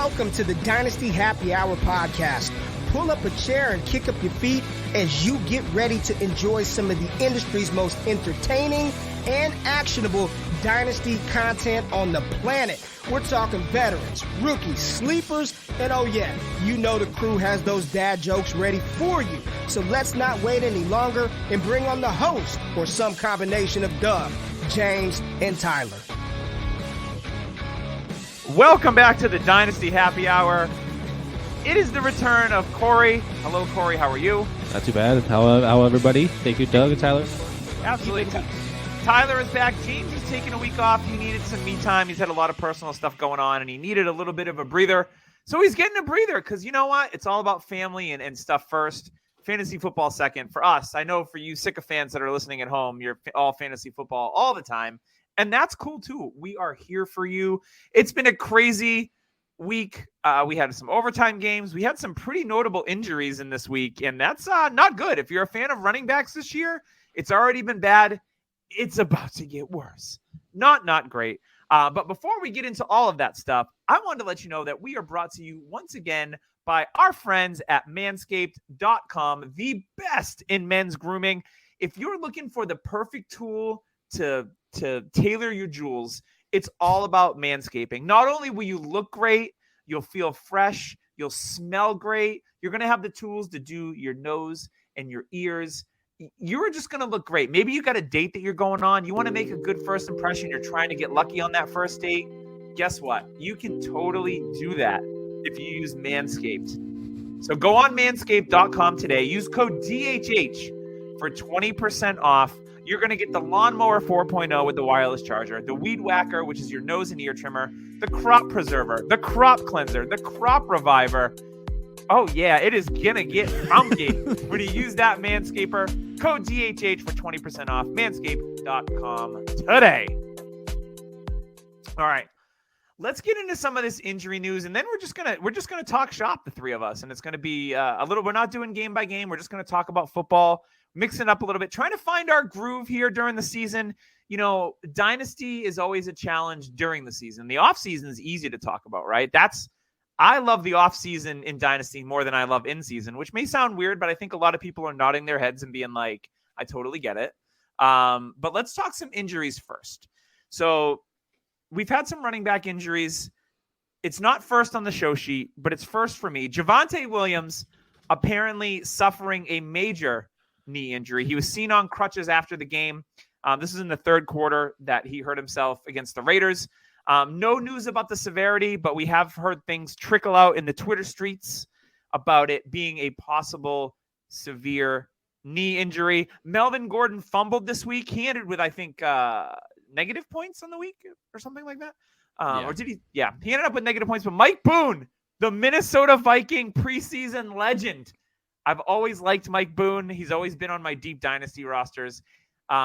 Welcome to the Dynasty Happy Hour podcast. Pull up a chair and kick up your feet as you get ready to enjoy some of the industry's most entertaining and actionable Dynasty content on the planet. We're talking veterans, rookies, sleepers, and oh yeah, you know the crew has those dad jokes ready for you. So let's not wait any longer and bring on the host or some combination of Doug, James, and Tyler. Welcome back to the Dynasty Happy Hour. It is the return of Corey. Hello, Corey. How are you? Not too bad. How everybody? Thank you, Doug and Tyler. Absolutely. Tyler is back. James is taking a week off. He needed some me time. He's had a lot of personal stuff going on, and he needed a little bit of a breather. So he's getting a breather because you know what? It's all about family and stuff first. Fantasy football second. For us, I know for you sycophants that are listening at home, you're all fantasy football all the time. And that's cool, too. We are here for you. It's been a crazy week. We had some overtime games. We had some pretty notable injuries in this week, and that's not good. If you're a fan of running backs this year, it's already been bad. It's about to get worse. Not great. But before we get into all of that stuff, I wanted to let you know that we are brought to you once again by our friends at manscaped.com, the best in men's grooming. If you're looking for the perfect tool to tailor your jewels, it's all about manscaping. Not only will you look great, you'll feel fresh, you'll smell great. You're going to have the tools to do your nose and your ears. You're just going to look great. Maybe you got a date that you're going on. You want to make a good first impression. You're trying to get lucky on that first date. Guess what? You can totally do that if you use Manscaped. So go on manscaped.com today. Use code DHH for 20% off. You're going to get the Lawnmower 4.0 with the wireless charger, the Weed Whacker, which is your nose and ear trimmer, the Crop Preserver, the Crop Cleanser, the Crop Reviver. Oh, yeah, it is going to get funky when you use that Manscaper. Code DHH for 20% off. Manscaped.com today. All right. Let's get into some of this injury news, and then we're just gonna talk shop, the three of us, and it's gonna be we're not doing game by game. We're just gonna talk about football, mixing up a little bit, trying to find our groove here during the season. You know, Dynasty is always a challenge during the season. The off season is easy to talk about, right? I love the off season in Dynasty more than I love in season, which may sound weird, but I think a lot of people are nodding their heads and being like, I totally get it. But let's talk some injuries first. So we've had some running back injuries. It's not first on the show sheet, but it's first for me. Javonte Williams apparently suffering a major knee injury. He was seen on crutches after the game. This is in the third quarter that he hurt himself against the Raiders. No news about the severity, but we have heard things trickle out in the Twitter streets about it being a possible severe knee injury. Melvin Gordon fumbled this week. He ended with, I think, negative points on the week or something like that. Or did he? Yeah, he ended up with negative points. But Mike Boone, the Minnesota Viking preseason legend. I've always liked Mike Boone. He's always been on my deep dynasty rosters.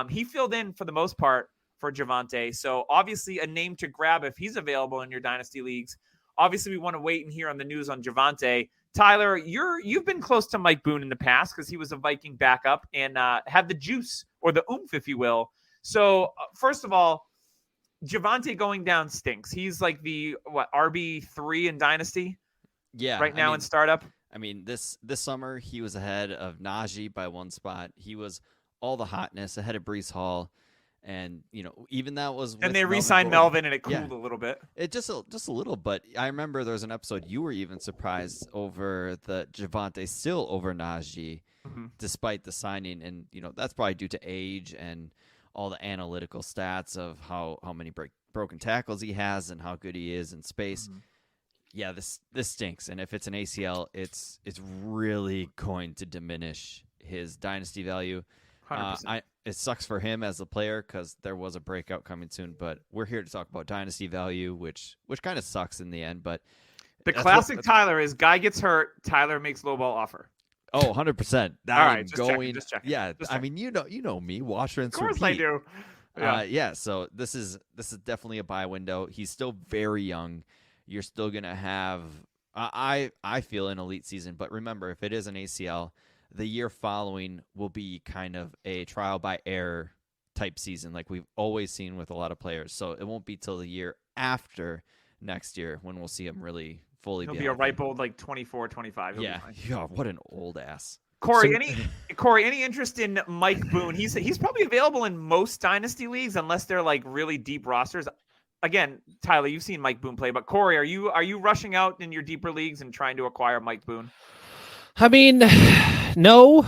He filled in for the most part for Javonte. So obviously a name to grab if he's available in your dynasty leagues. Obviously we want to wait and hear on the news on Javonte. Tyler, you've been close to Mike Boone in the past because he was a Viking backup and had the juice or the oomph, if you will. So first of all, Javonte going down stinks. He's like the RB3 in dynasty. Yeah, right now in startup. I mean, this summer he was ahead of Najee by one spot. He was all the hotness ahead of Breece Hall, and even that was. And they re-signed Melvin, and it cooled a little bit. It just a little, but I remember there was an episode you were even surprised over the Javonte still over Najee, despite the signing, and that's probably due to age and all the analytical stats of how many broken tackles he has and how good he is in space. Yeah, this stinks. And if it's an ACL, it's really going to diminish his dynasty value. 100%. It sucks for him as a player because there was a breakout coming soon. But we're here to talk about dynasty value, which kind of sucks in the end. But the classic Tyler is guy gets hurt, Tyler makes low ball offer. Oh, 100%. All right, just checking. Yeah, I mean, you know me, wash, rinse, repeat. Of course I do. Yeah. So this is definitely a buy window. He's still very young. You're still gonna have, I feel, an elite season. But remember, if it is an ACL, the year following will be kind of a trial by error type season, like we've always seen with a lot of players. So it won't be till the year after next year when we'll see him really fully He'll be be a healthy. ripe old like 24, 25. He'll be Yeah. fine. Yeah. What an old ass. Corey, any interest in Mike Boone? He's probably available in most dynasty leagues unless they're like really deep rosters. Again, Tyler, you've seen Mike Boone play, but Corey, are you rushing out in your deeper leagues and trying to acquire Mike Boone? I mean, no,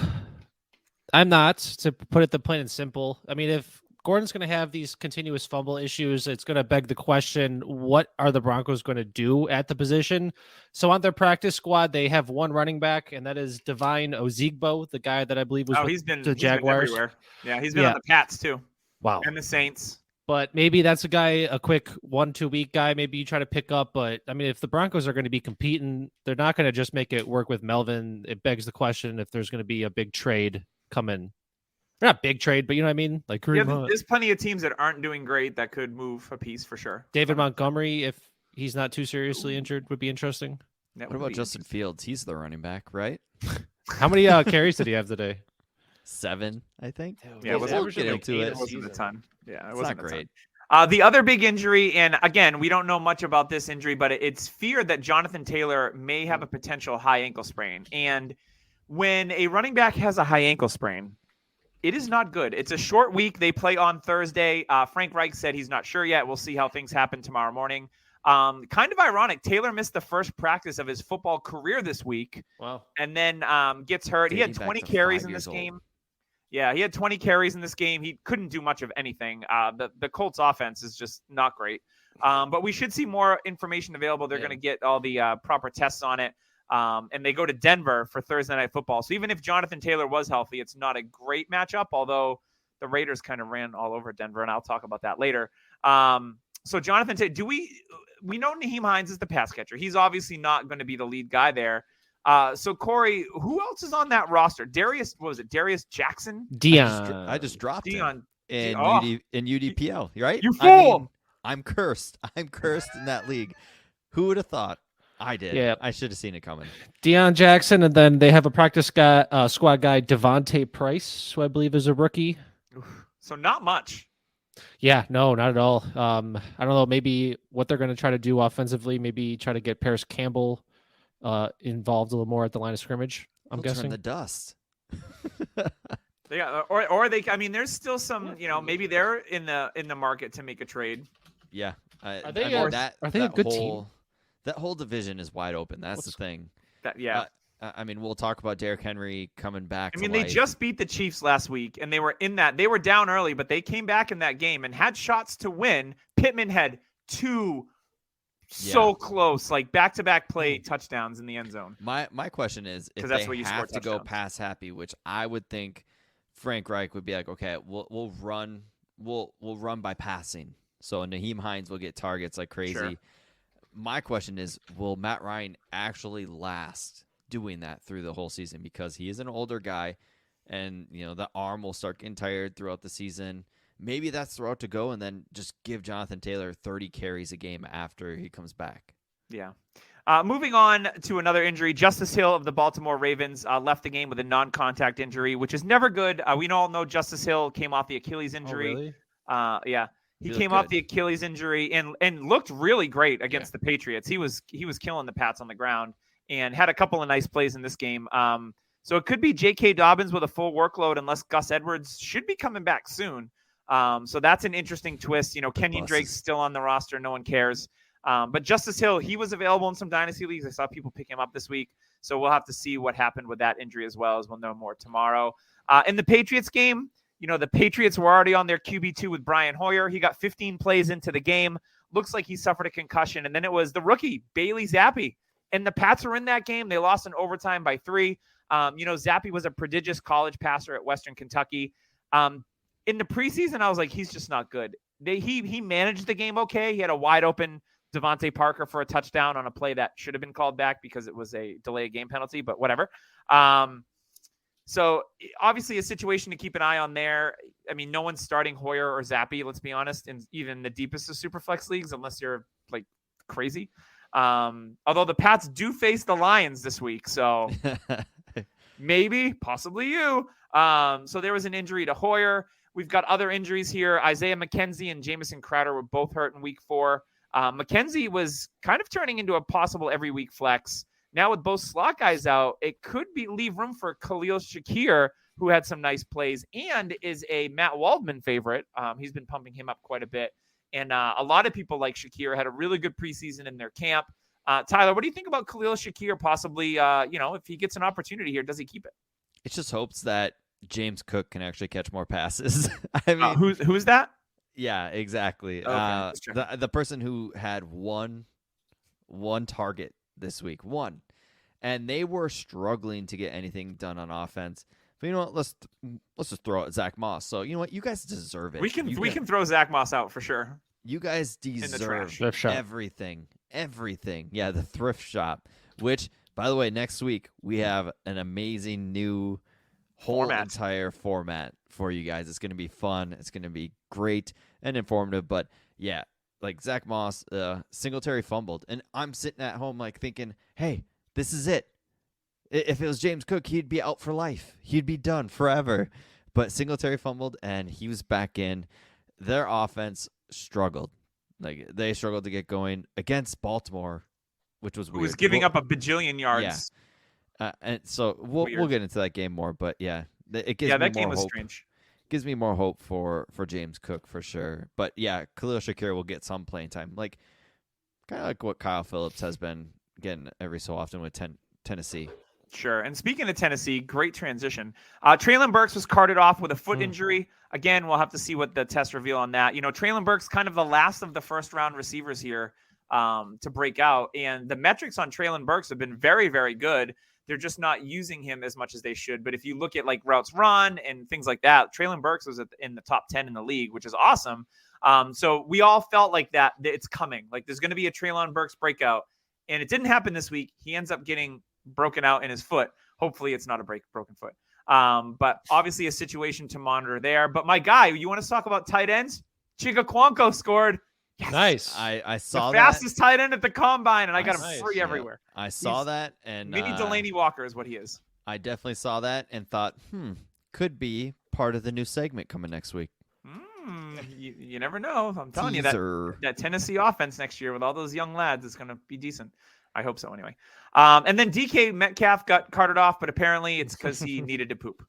I'm not, to put it the plain and simple. I mean, if Gordon's going to have these continuous fumble issues, it's going to beg the question, what are the Broncos going to do at the position? So on their practice squad, they have one running back, and that is Divine Ozigbo, the guy that I believe was he's been the Jaguars. Been everywhere. Yeah, he's been on the Pats too. Wow. And the Saints. But maybe that's a guy, a quick 1-2 week guy, maybe you try to pick up. But I mean, if the Broncos are going to be competing, they're not going to just make it work with Melvin. It begs the question if there's going to be a big trade coming. Not big trade, but you know what I mean? Like there's plenty of teams that aren't doing great that could move a piece for sure. David Montgomery, if he's not too seriously injured, would be interesting. What about Justin Fields? He's the running back, right? How many carries did he have today? 7, I think. Yeah, we'll get into it. It wasn't a ton. Yeah, it wasn't not great. The other big injury, and again, we don't know much about this injury, but it's feared that Jonathan Taylor may have a potential high ankle sprain. And when a running back has a high ankle sprain, it is not good. It's a short week. They play on Thursday. Frank Reich said he's not sure yet. We'll see how things happen tomorrow morning. Kind of ironic. Taylor missed the first practice of his football career this week. Wow. And then gets hurt. He had 20 carries in this game. Yeah, he had 20 carries in this game. He couldn't do much of anything. The Colts offense is just not great. But we should see more information available. They're going to get all the proper tests on it. And they go to Denver for Thursday Night Football. So even if Jonathan Taylor was healthy, it's not a great matchup, although the Raiders kind of ran all over Denver, and I'll talk about that later. So Jonathan Taylor, we know Nyheim Hines is the pass catcher. He's obviously not going to be the lead guy there. So Corey, who else is on that roster? Darius Jackson? Dion. I just dropped Dion in UDPL, right? You fool! I mean, I'm cursed. I'm cursed in that league. Who would have thought? I did. Yeah. I should have seen it coming. Deion Jackson, and then they have a practice guy, squad guy, Javonte Price, who I believe is a rookie. So not much. Yeah, no, not at all. I don't know, maybe what they're going to try to do offensively, maybe try to get Paris Campbell involved a little more at the line of scrimmage, I'm guessing. Turn the dust. Or they, I mean, there's still some, maybe they're in the market to make a trade. Yeah. Are they a good team? That whole division is wide open. That's the thing. I mean, we'll talk about Derrick Henry coming back. They just beat the Chiefs last week, and they were down early, but they came back in that game and had shots to win. Pittman had 2 so close, like back-to-back play touchdowns in the end zone. My question is, if they have to go pass happy, which I would think Frank Reich would be like, okay, we'll run by passing. So Nyheim Hines will get targets like crazy. Sure. My question is, will Matt Ryan actually last doing that through the whole season? Because he is an older guy, and the arm will start getting tired throughout the season. Maybe that's the route to go, and then just give Jonathan Taylor 30 carries a game after he comes back. Yeah. Moving on to another injury, Justice Hill of the Baltimore Ravens left the game with a non-contact injury, which is never good. We all know Justice Hill came off the Achilles injury. Oh, really? Yeah. He came off the Achilles injury and looked really great against the Patriots. He was killing the Pats on the ground and had a couple of nice plays in this game. So it could be J.K. Dobbins with a full workload unless Gus Edwards should be coming back soon. So that's an interesting twist. Kenyon Drake's still on the roster. No one cares. But Justice Hill, he was available in some dynasty leagues. I saw people pick him up this week. So we'll have to see what happened with that injury as well, as we'll know more tomorrow. In the Patriots game, the Patriots were already on their QB2 with Brian Hoyer. He got 15 plays into the game. Looks like he suffered a concussion. And then it was the rookie, Bailey Zappi. And the Pats were in that game. They lost in overtime by 3. Zappi was a prodigious college passer at Western Kentucky. In the preseason, I was like, he's just not good. He managed the game okay. He had a wide open Devontae Parker for a touchdown on a play that should have been called back because it was a delay of game penalty, but whatever. So obviously a situation to keep an eye on there. I mean, no one's starting Hoyer or Zappi, let's be honest, in even the deepest of Superflex leagues, unless you're like crazy. Although the Pats do face the Lions this week, so possibly you. So there was an injury to Hoyer. We've got other injuries here. Isaiah McKenzie and Jameson Crowder were both hurt in week 4. Mckenzie was kind of turning into a possible every week flex. Now with both slot guys out, it could leave room for Khalil Shakir, who had some nice plays and is a Matt Waldman favorite. He's been pumping him up quite a bit. And a lot of people like Shakir, had a really good preseason in their camp. Tyler, what do you think about Khalil Shakir possibly, if he gets an opportunity here, does he keep it? It just hopes that James Cook can actually catch more passes. I mean, who's that? Yeah, exactly. Okay, the person who had one target this week, and they were struggling to get anything done on offense. But you know what? Let's just throw out Zach Moss. So you know what? You guys deserve it. We can throw Zach Moss out for sure. You guys deserve Thrift everything. Yeah, the thrift shop. Which, by the way, next week we have an amazing new entire format for you guys. It's going to be fun. It's going to be great and informative. But yeah, like Zach Moss, Singletary fumbled, and I'm sitting at home like thinking, hey, this is it. If it was James Cook, he'd be out for life. He'd be done forever. But Singletary fumbled, and he was back in. Their offense struggled. Like, they struggled to get going against Baltimore, which was weird. Who was giving up a bajillion yards. Yeah. And so we'll get into that game more. But, yeah, it gives me that more game was hope. strange. Gives me more hope for James Cook for sure. But, yeah, Khalil Shakir will get some playing time. Like, kind of like what Kyle Phillips has been getting every so often with Tennessee. Sure. And speaking of Tennessee, great transition. Treylon Burks was carted off with a foot injury. Again, we'll have to see what the tests reveal on that. You know, Treylon Burks kind of the last of the first-round receivers here to break out. And the metrics on Treylon Burks have been very, very good. They're just not using him as much as they should. But if you look at, like, routes run and things like that, Treylon Burks was in the top 10 in the league, which is awesome. So we all felt like that it's coming. Like, there's going to be a Treylon Burks breakout. And it didn't happen this week. He ends up getting broken out in his foot. Hopefully it's not a broken foot. But obviously a situation to monitor there. But my guy, you want to talk about tight ends? Chigakwanko scored. Yes. Nice. I saw the fastest tight end at the combine, and I got him free yeah. everywhere. I saw that, and mini Delaney Walker is what he is. I definitely saw that and thought, could be part of the new segment coming next week. You never know. I'm telling you that Tennessee offense next year with all those young lads is going to be decent. I hope so anyway. And then DK Metcalf got carted off, but apparently it's because he needed to poop.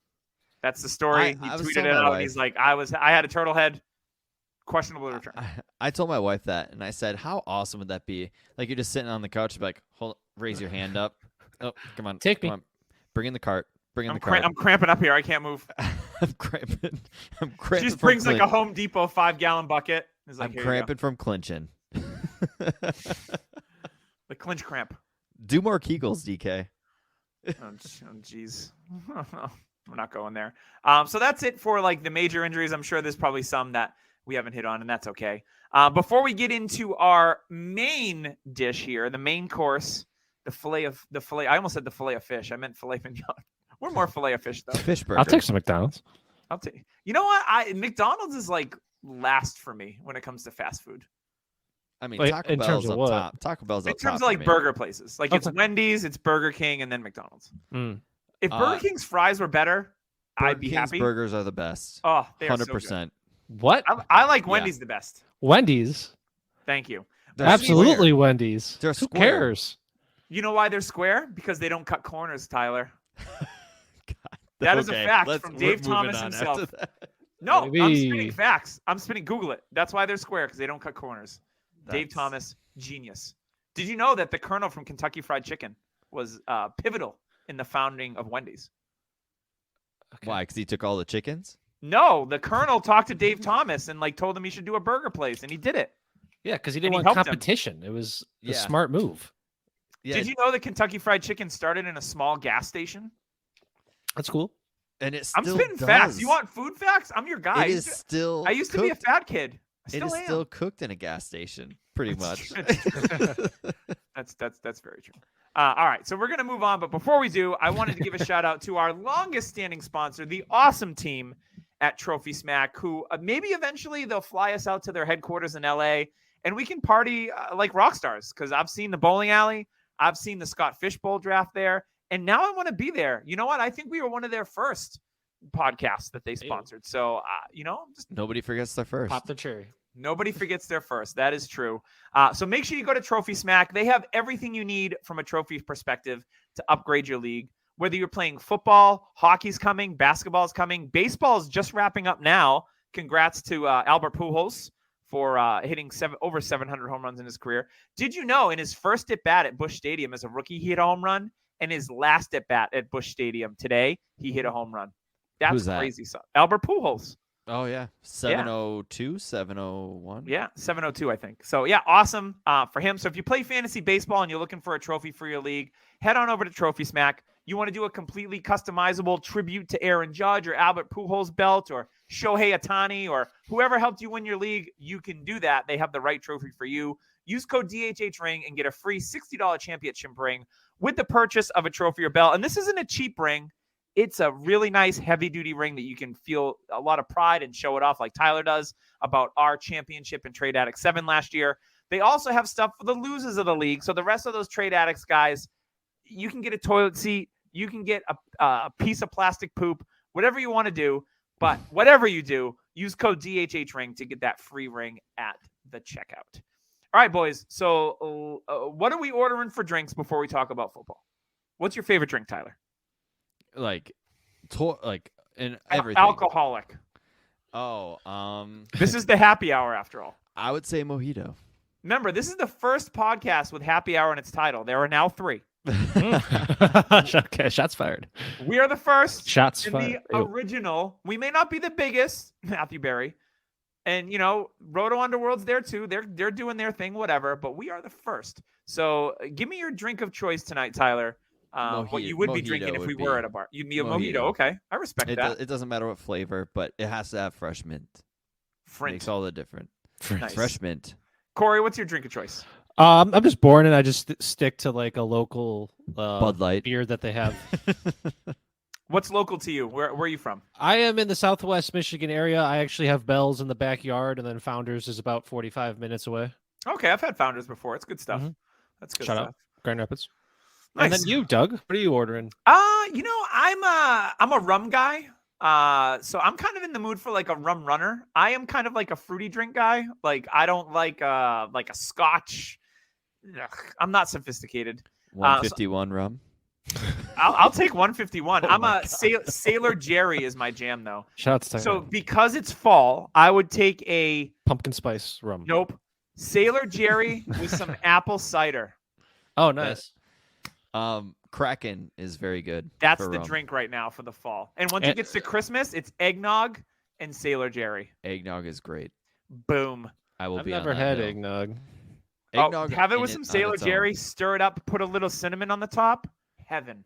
That's the story. He tweeted it out. And he's like, I had a turtle head. Questionable return. I told my wife that, and I said, how awesome would that be? Like, you're just sitting on the couch, you'd be like, raise your hand up. Oh, come on. Take me. On. Bring in the cart. Cart. I'm cramping up here. I can't move. I'm cramping. She just brings like a Home Depot 5-gallon bucket. Like, I'm cramping from clinching. The clinch cramp. Do more Kegels, DK. Oh, jeez. We're not going there. So that's it for like the major injuries. I'm sure there's probably some that we haven't hit on, and that's okay. Before we get into our main dish here, the main course, the filet. I almost said the filet of fish. I meant filet mignon. We're more filet of fish though. Fish burger. I'll take some McDonald's. I'll take. You know what? McDonald's is like last for me when it comes to fast food. I mean, Taco Bell's up top. Taco Bell's up top. In terms of like burger places, like it's Wendy's, it's Burger King, and then McDonald's. If Burger King's fries were better, I'd be happy. Burgers are the best. Oh, they are 100%. So good. What? I like Wendy's the best. Wendy's. Thank you. Absolutely Wendy's. Who cares? You know why they're square? Because they don't cut corners, Tyler. God, that is a fact from Dave Thomas himself. No, Maybe. I'm spinning facts. Google it. That's why they're square, because they don't cut corners. Dave Thomas, genius. Did you know that the Colonel from Kentucky Fried Chicken was pivotal in the founding of Wendy's? Okay. Why? Because he took all the chickens? No, the Colonel talked to Dave Thomas and like told him he should do a burger place, and he did it. Yeah, because he didn't want competition. It was a smart move. Yeah. Did you know that Kentucky Fried Chicken started in a small gas station? That's cool. And it's I'm spitting facts. You want food facts? I'm your guy. It is still. I used to be a fat kid. It is still cooked in a gas station, pretty much. That's very true. All right, so we're gonna move on, but before we do, I wanted to give a shout out to our longest-standing sponsor, the awesome team at Trophy Smack, who maybe eventually they'll fly us out to their headquarters in LA, and we can party like rock stars. Because I've seen the bowling alley, I've seen the Scott Fish Bowl draft there, and now I want to be there. You know what? I think we were one of their first podcasts that they sponsored. So, just nobody forgets their first. Pop the cherry. Nobody forgets their first. That is true. So make sure you go to Trophy Smack. They have everything you need from a trophy perspective to upgrade your league. Whether you're playing football, hockey's coming, basketball's coming, baseball's just wrapping up now. Congrats to Albert Pujols for hitting over 700 home runs in his career. Did you know in his first at-bat at Busch Stadium as a rookie, he hit a home run? And his last at-bat at Busch Stadium today, he hit a home run. That's Who's that? crazy. So Albert Pujols. Oh, yeah. 702, 701. Yeah, 702, I think. So, yeah, awesome for him. So if you play fantasy baseball and you're looking for a trophy for your league, head on over to Trophy Smack. You want to do a completely customizable tribute to Aaron Judge or Albert Pujols belt or Shohei Ohtani or whoever helped you win your league, you can do that. They have the right trophy for you. Use code DHHRING and get a free $60 championship ring with the purchase of a trophy or belt. And this isn't a cheap ring. It's a really nice heavy-duty ring that you can feel a lot of pride and show it off like Tyler does about our championship in Trade Addict 7 last year. They also have stuff for the losers of the league. So the rest of those Trade Addicts guys, you can get a toilet seat. You can get a piece of plastic poop, whatever you want to do. But whatever you do, use code DHHRING to get that free ring at the checkout. All right, boys. So what are we ordering for drinks before we talk about football? What's your favorite drink, Tyler? Like in everything. Alcoholic. Oh, This is the happy hour after all. I would say mojito. Remember, this is the first podcast with happy hour in its title. There are now 3. Okay, shots fired. We are the first. Shots and fired. the original. We may not be the biggest, Matthew Berry. And, Roto Underworld's there too. They're doing their thing, whatever. But we are the first. So give me your drink of choice tonight, Tyler. What you would be drinking if we were at a bar. You'd be a mojito. Okay. I respect that. It doesn't matter what flavor, but it has to have fresh mint. Makes all the difference. Nice. Fresh mint. Corey, what's your drink of choice? I'm just bored, and I just stick to like a local Bud Light beer that they have. What's local to you? Where are you from? I am in the Southwest Michigan area. I actually have Bell's in the backyard, and then Founders is about 45 minutes away. Okay, I've had Founders before. It's good stuff. Mm-hmm. That's good Shout stuff. out Grand Rapids. Nice. And then you, Doug, what are you ordering? I'm a rum guy. So I'm kind of in the mood for like a rum runner. I am kind of like a fruity drink guy. Like I don't like a scotch. Ugh, I'm not sophisticated. 151 rum. I'll take 151. Oh I'm a Sailor Jerry is my jam though. Shouts to So because it's fall, I would take a pumpkin spice rum. Nope. Sailor Jerry with some apple cider. Oh, nice. Kraken is very good. That's for the rum. drink right now for the fall. And once it gets to Christmas, it's eggnog and Sailor Jerry. Eggnog is great. Boom. I've never had eggnog. Eggnog have it with some on Sailor its own. Jerry, stir it up, put a little cinnamon on the top. Heaven.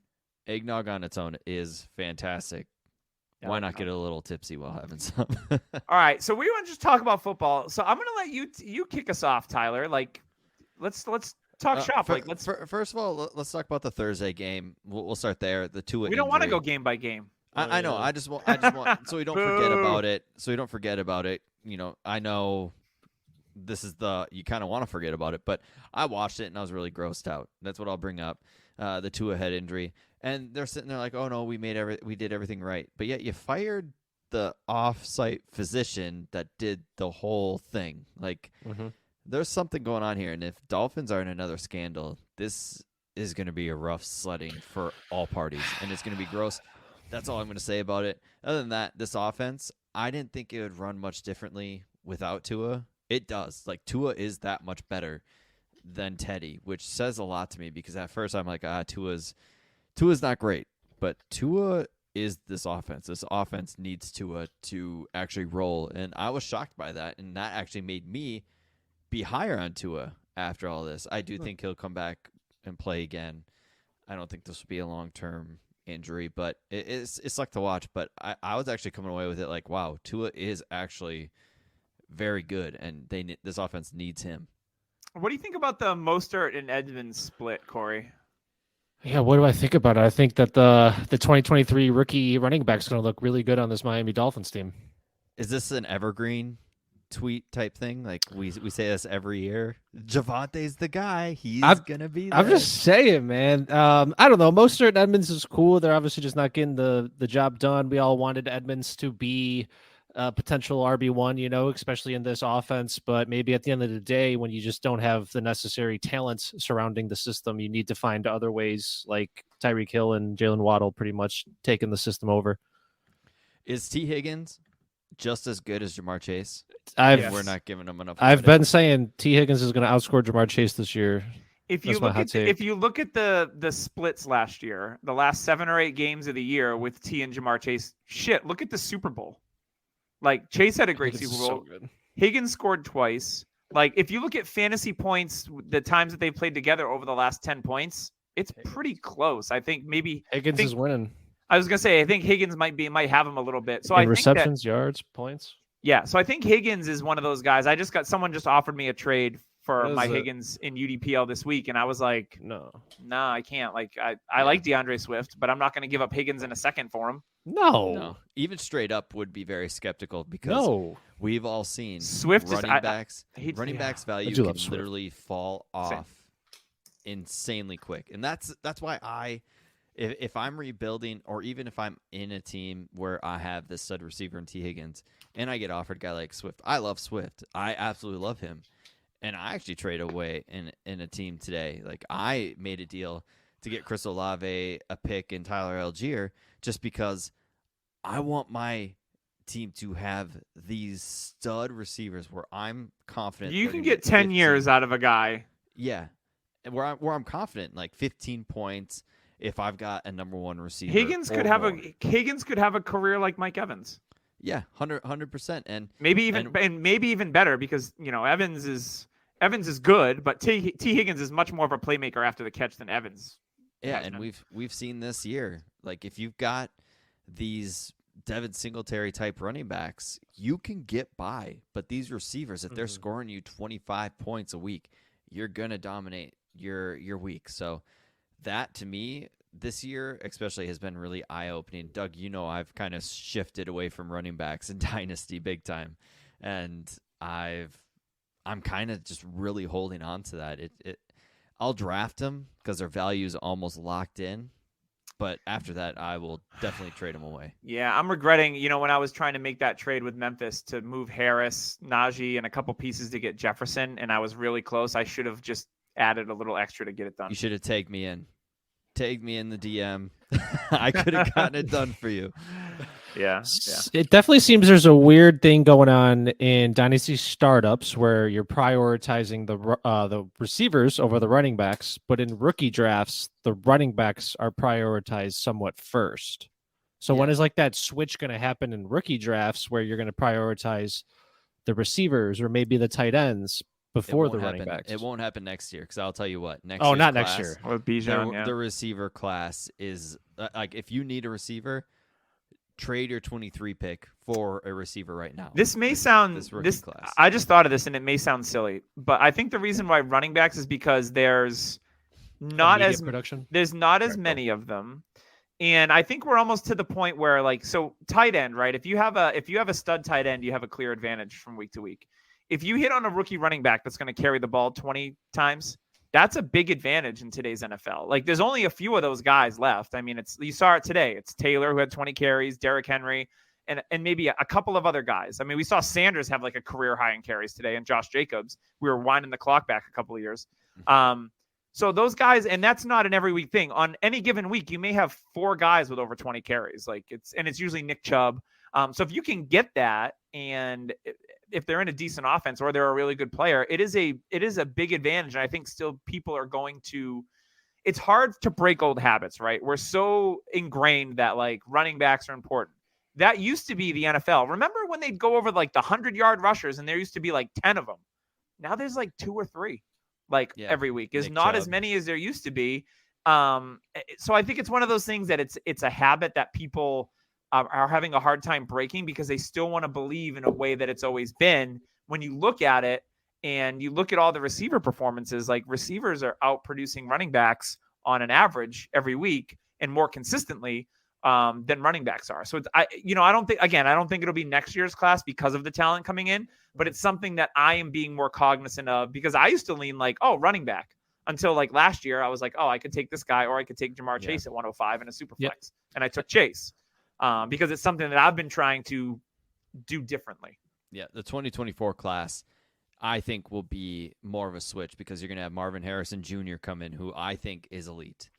Eggnog on its own is fantastic. Yeah, Why not get a little tipsy while having some? All right, so we want to just talk about football. So I'm gonna let you kick us off, Tyler. Like, let's talk shop. First of all, let's talk about the Thursday game. We'll start there. The Tua. We don't want to go game by game. I know. I just want so we don't forget about it. So we don't forget about it. I know this is you kind of want to forget about it, but I watched it and I was really grossed out. That's what I'll bring up. The Tua head injury, and they're sitting there like, oh no, we did everything right, but yet you fired the off-site physician that did the whole thing. Like, there's something going on here, and if Dolphins are in another scandal, this is going to be a rough sledding for all parties, and it's going to be gross. That's all I'm going to say about it. Other than that, this offense, I didn't think it would run much differently without Tua. It does. Like, Tua is that much better than Teddy, which says a lot to me because at first I'm like, Tua's not great, but Tua is this offense. This offense needs Tua to actually roll, and I was shocked by that, and that actually made me be higher on Tua after all this. I do think he'll come back and play again. I don't think this will be a long-term injury, but it's like to watch. But I was actually coming away with it like, wow, Tua is actually very good, and this offense needs him. What do you think about the Mostert and Edmonds split, Corey? Yeah, what do I think about it? I think that the 2023 rookie running back is going to look really good on this Miami Dolphins team. Is this an evergreen tweet type thing? Like we say this every year. Javonte's the guy. He's going to be there. I'm just saying, man. I don't know. Mostert and Edmonds is cool. They're obviously just not getting the job done. We all wanted Edmonds to be potential RB1, especially in this offense. But maybe at the end of the day, when you just don't have the necessary talents surrounding the system, you need to find other ways, like Tyreek Hill and Jalen Waddle pretty much taking the system over. Is T. Higgins just as good as Jamar Chase? We're not giving him enough I've credit. been saying T. Higgins is going to outscore Jamar Chase this year. If you look at the splits last year, the last 7 or 8 games of the year with T and Jamar Chase, look at the Super Bowl. Like, Chase had a great Super Bowl. So good. Higgins scored twice. Like, if you look at fantasy points, the times that they've played together over the last 10 points, it's pretty close. I think maybe Higgins is winning. I was gonna say I think Higgins might have him a little bit. So I think receptions, yards, points. Yeah, so I think Higgins is one of those guys. Someone just offered me a trade for my Higgins in UDPL this week, and I was like, no, I can't. Like, I like DeAndre Swift, but I'm not going to give up Higgins in a second for him. No. Even straight up would be very skeptical because we've all seen Swift running backs value can literally fall off insanely quick, and that's why if I'm rebuilding, or even if I'm in a team where I have this stud receiver in T. Higgins, and I get offered a guy like Swift, I love Swift. I absolutely love him. And I actually trade away in a team today. Like, I made a deal to get Chris Olave, a pick, and Tyler Algier just because I want my team to have these stud receivers where I'm confident. You can get 10 years out of a guy. Yeah. And where I'm confident, like 15 points if I've got a number one receiver. Higgins could have a career like Mike Evans. Yeah, 100%, and maybe even better because Evans is good, but T. Higgins is much more of a playmaker after the catch than Evans. Yeah, and we've seen this year, like, if you've got these Devin Singletary type running backs, you can get by. But these receivers, if they're scoring you 25 points a week, you're gonna dominate your week. So that, to me, this year especially has been really eye-opening. Doug, I've kind of shifted away from running backs in Dynasty big time, and I'm kind of just really holding on to that. I'll draft them because their value is almost locked in, but after that, I will definitely trade them away. Yeah, I'm regretting, when I was trying to make that trade with Memphis to move Harris, Najee, and a couple pieces to get Jefferson, and I was really close. I should have just added a little extra to get it done. You should have tagged me in. Tag me in the DM. I could have gotten it done for you. Yeah. It definitely seems there's a weird thing going on in Dynasty startups where you're prioritizing the receivers over the running backs, but in rookie drafts, the running backs are prioritized somewhat first. So when is like that switch going to happen in rookie drafts where you're going to prioritize the receivers or maybe the tight ends before the running backs? It won't happen next year because I'll tell you what. Next year. With Bijan, the receiver class is like, if you need a receiver, trade your 23 pick for a receiver right now. This may sound class. I just thought of this and it may sound silly, but I think the reason why running backs is because there's not as many of them. And I think we're almost to the point where, like, so tight end, right? If you have a stud tight end, you have a clear advantage from week to week. If you hit on a rookie running back that's going to carry the ball 20 times, that's a big advantage in today's NFL. Like, there's only a few of those guys left. I mean, you saw it today. It's Taylor, who had 20 carries, Derrick Henry, and maybe a couple of other guys. I mean, we saw Sanders have like a career high in carries today, and Josh Jacobs. We were winding the clock back a couple of years. So those guys, and that's not an every week thing. On any given week, you may have 4 guys with over 20 carries. Like, it's usually Nick Chubb. So if you can get that, and if they're in a decent offense or they're a really good player, it is a big advantage. And I think still people are going to, it's hard to break old habits, right? We're so ingrained that, like, running backs are important. That used to be the NFL. Remember when they'd go over like the 100-yard rushers and there used to be like 10 of them. Now there's like 2 or 3 every week. Is not Chubb. As many as there used to be. So I think it's one of those things that it's a habit that people are having a hard time breaking because they still want to believe in a way that it's always been. When you look at it and you look at all the receiver performances, like, receivers are out producing running backs on an average every week and more consistently than running backs are. So I don't think it'll be next year's class because of the talent coming in, but it's something that I am being more cognizant of because I used to lean like, running back, until like last year. I was like, I could take this guy or I could take Jamar Chase at 105 in a super flex. And I took Chase. Because it's something that I've been trying to do differently. Yeah, the 2024 class, I think, will be more of a switch because you're going to have Marvin Harrison Jr. come in, who I think is elite.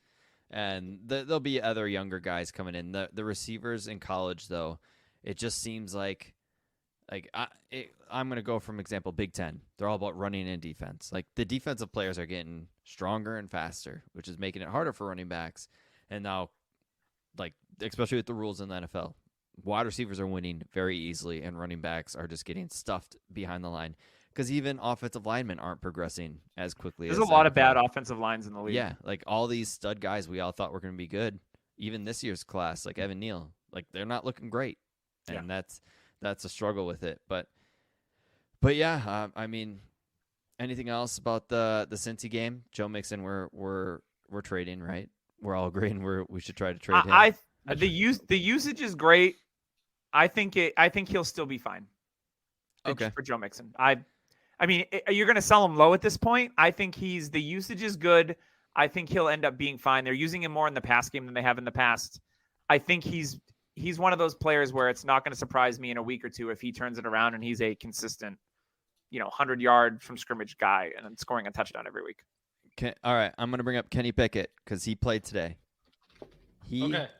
And there'll be other younger guys coming in. The receivers in college, though, it just seems like I'm going to go from example, Big Ten. They're all about running and defense. Like, the defensive players are getting stronger and faster, which is making it harder for running backs. And now, like, especially with the rules in the NFL, wide receivers are winning very easily, and running backs are just getting stuffed behind the line because even offensive linemen aren't progressing as quickly. There's a lot of bad offensive lines in the league. Yeah, like all these stud guys we all thought were going to be good, even this year's class, like Evan Neal, like they're not looking great, and that's a struggle with it. But yeah, I mean, anything else about the Cincy game? Joe Mixon, we're trading, right? We're all agreeing we should try to trade him. The usage is great. I think he'll still be fine. Okay. For Joe Mixon. I mean, you're going to sell him low at this point. I think the usage is good. I think he'll end up being fine. They're using him more in the pass game than they have in the past. I think he's one of those players where it's not going to surprise me in a week or two if he turns it around and he's a consistent, 100-yard from scrimmage guy and scoring a touchdown every week. Okay. All right. I'm going to bring up Kenny Pickett because he played today.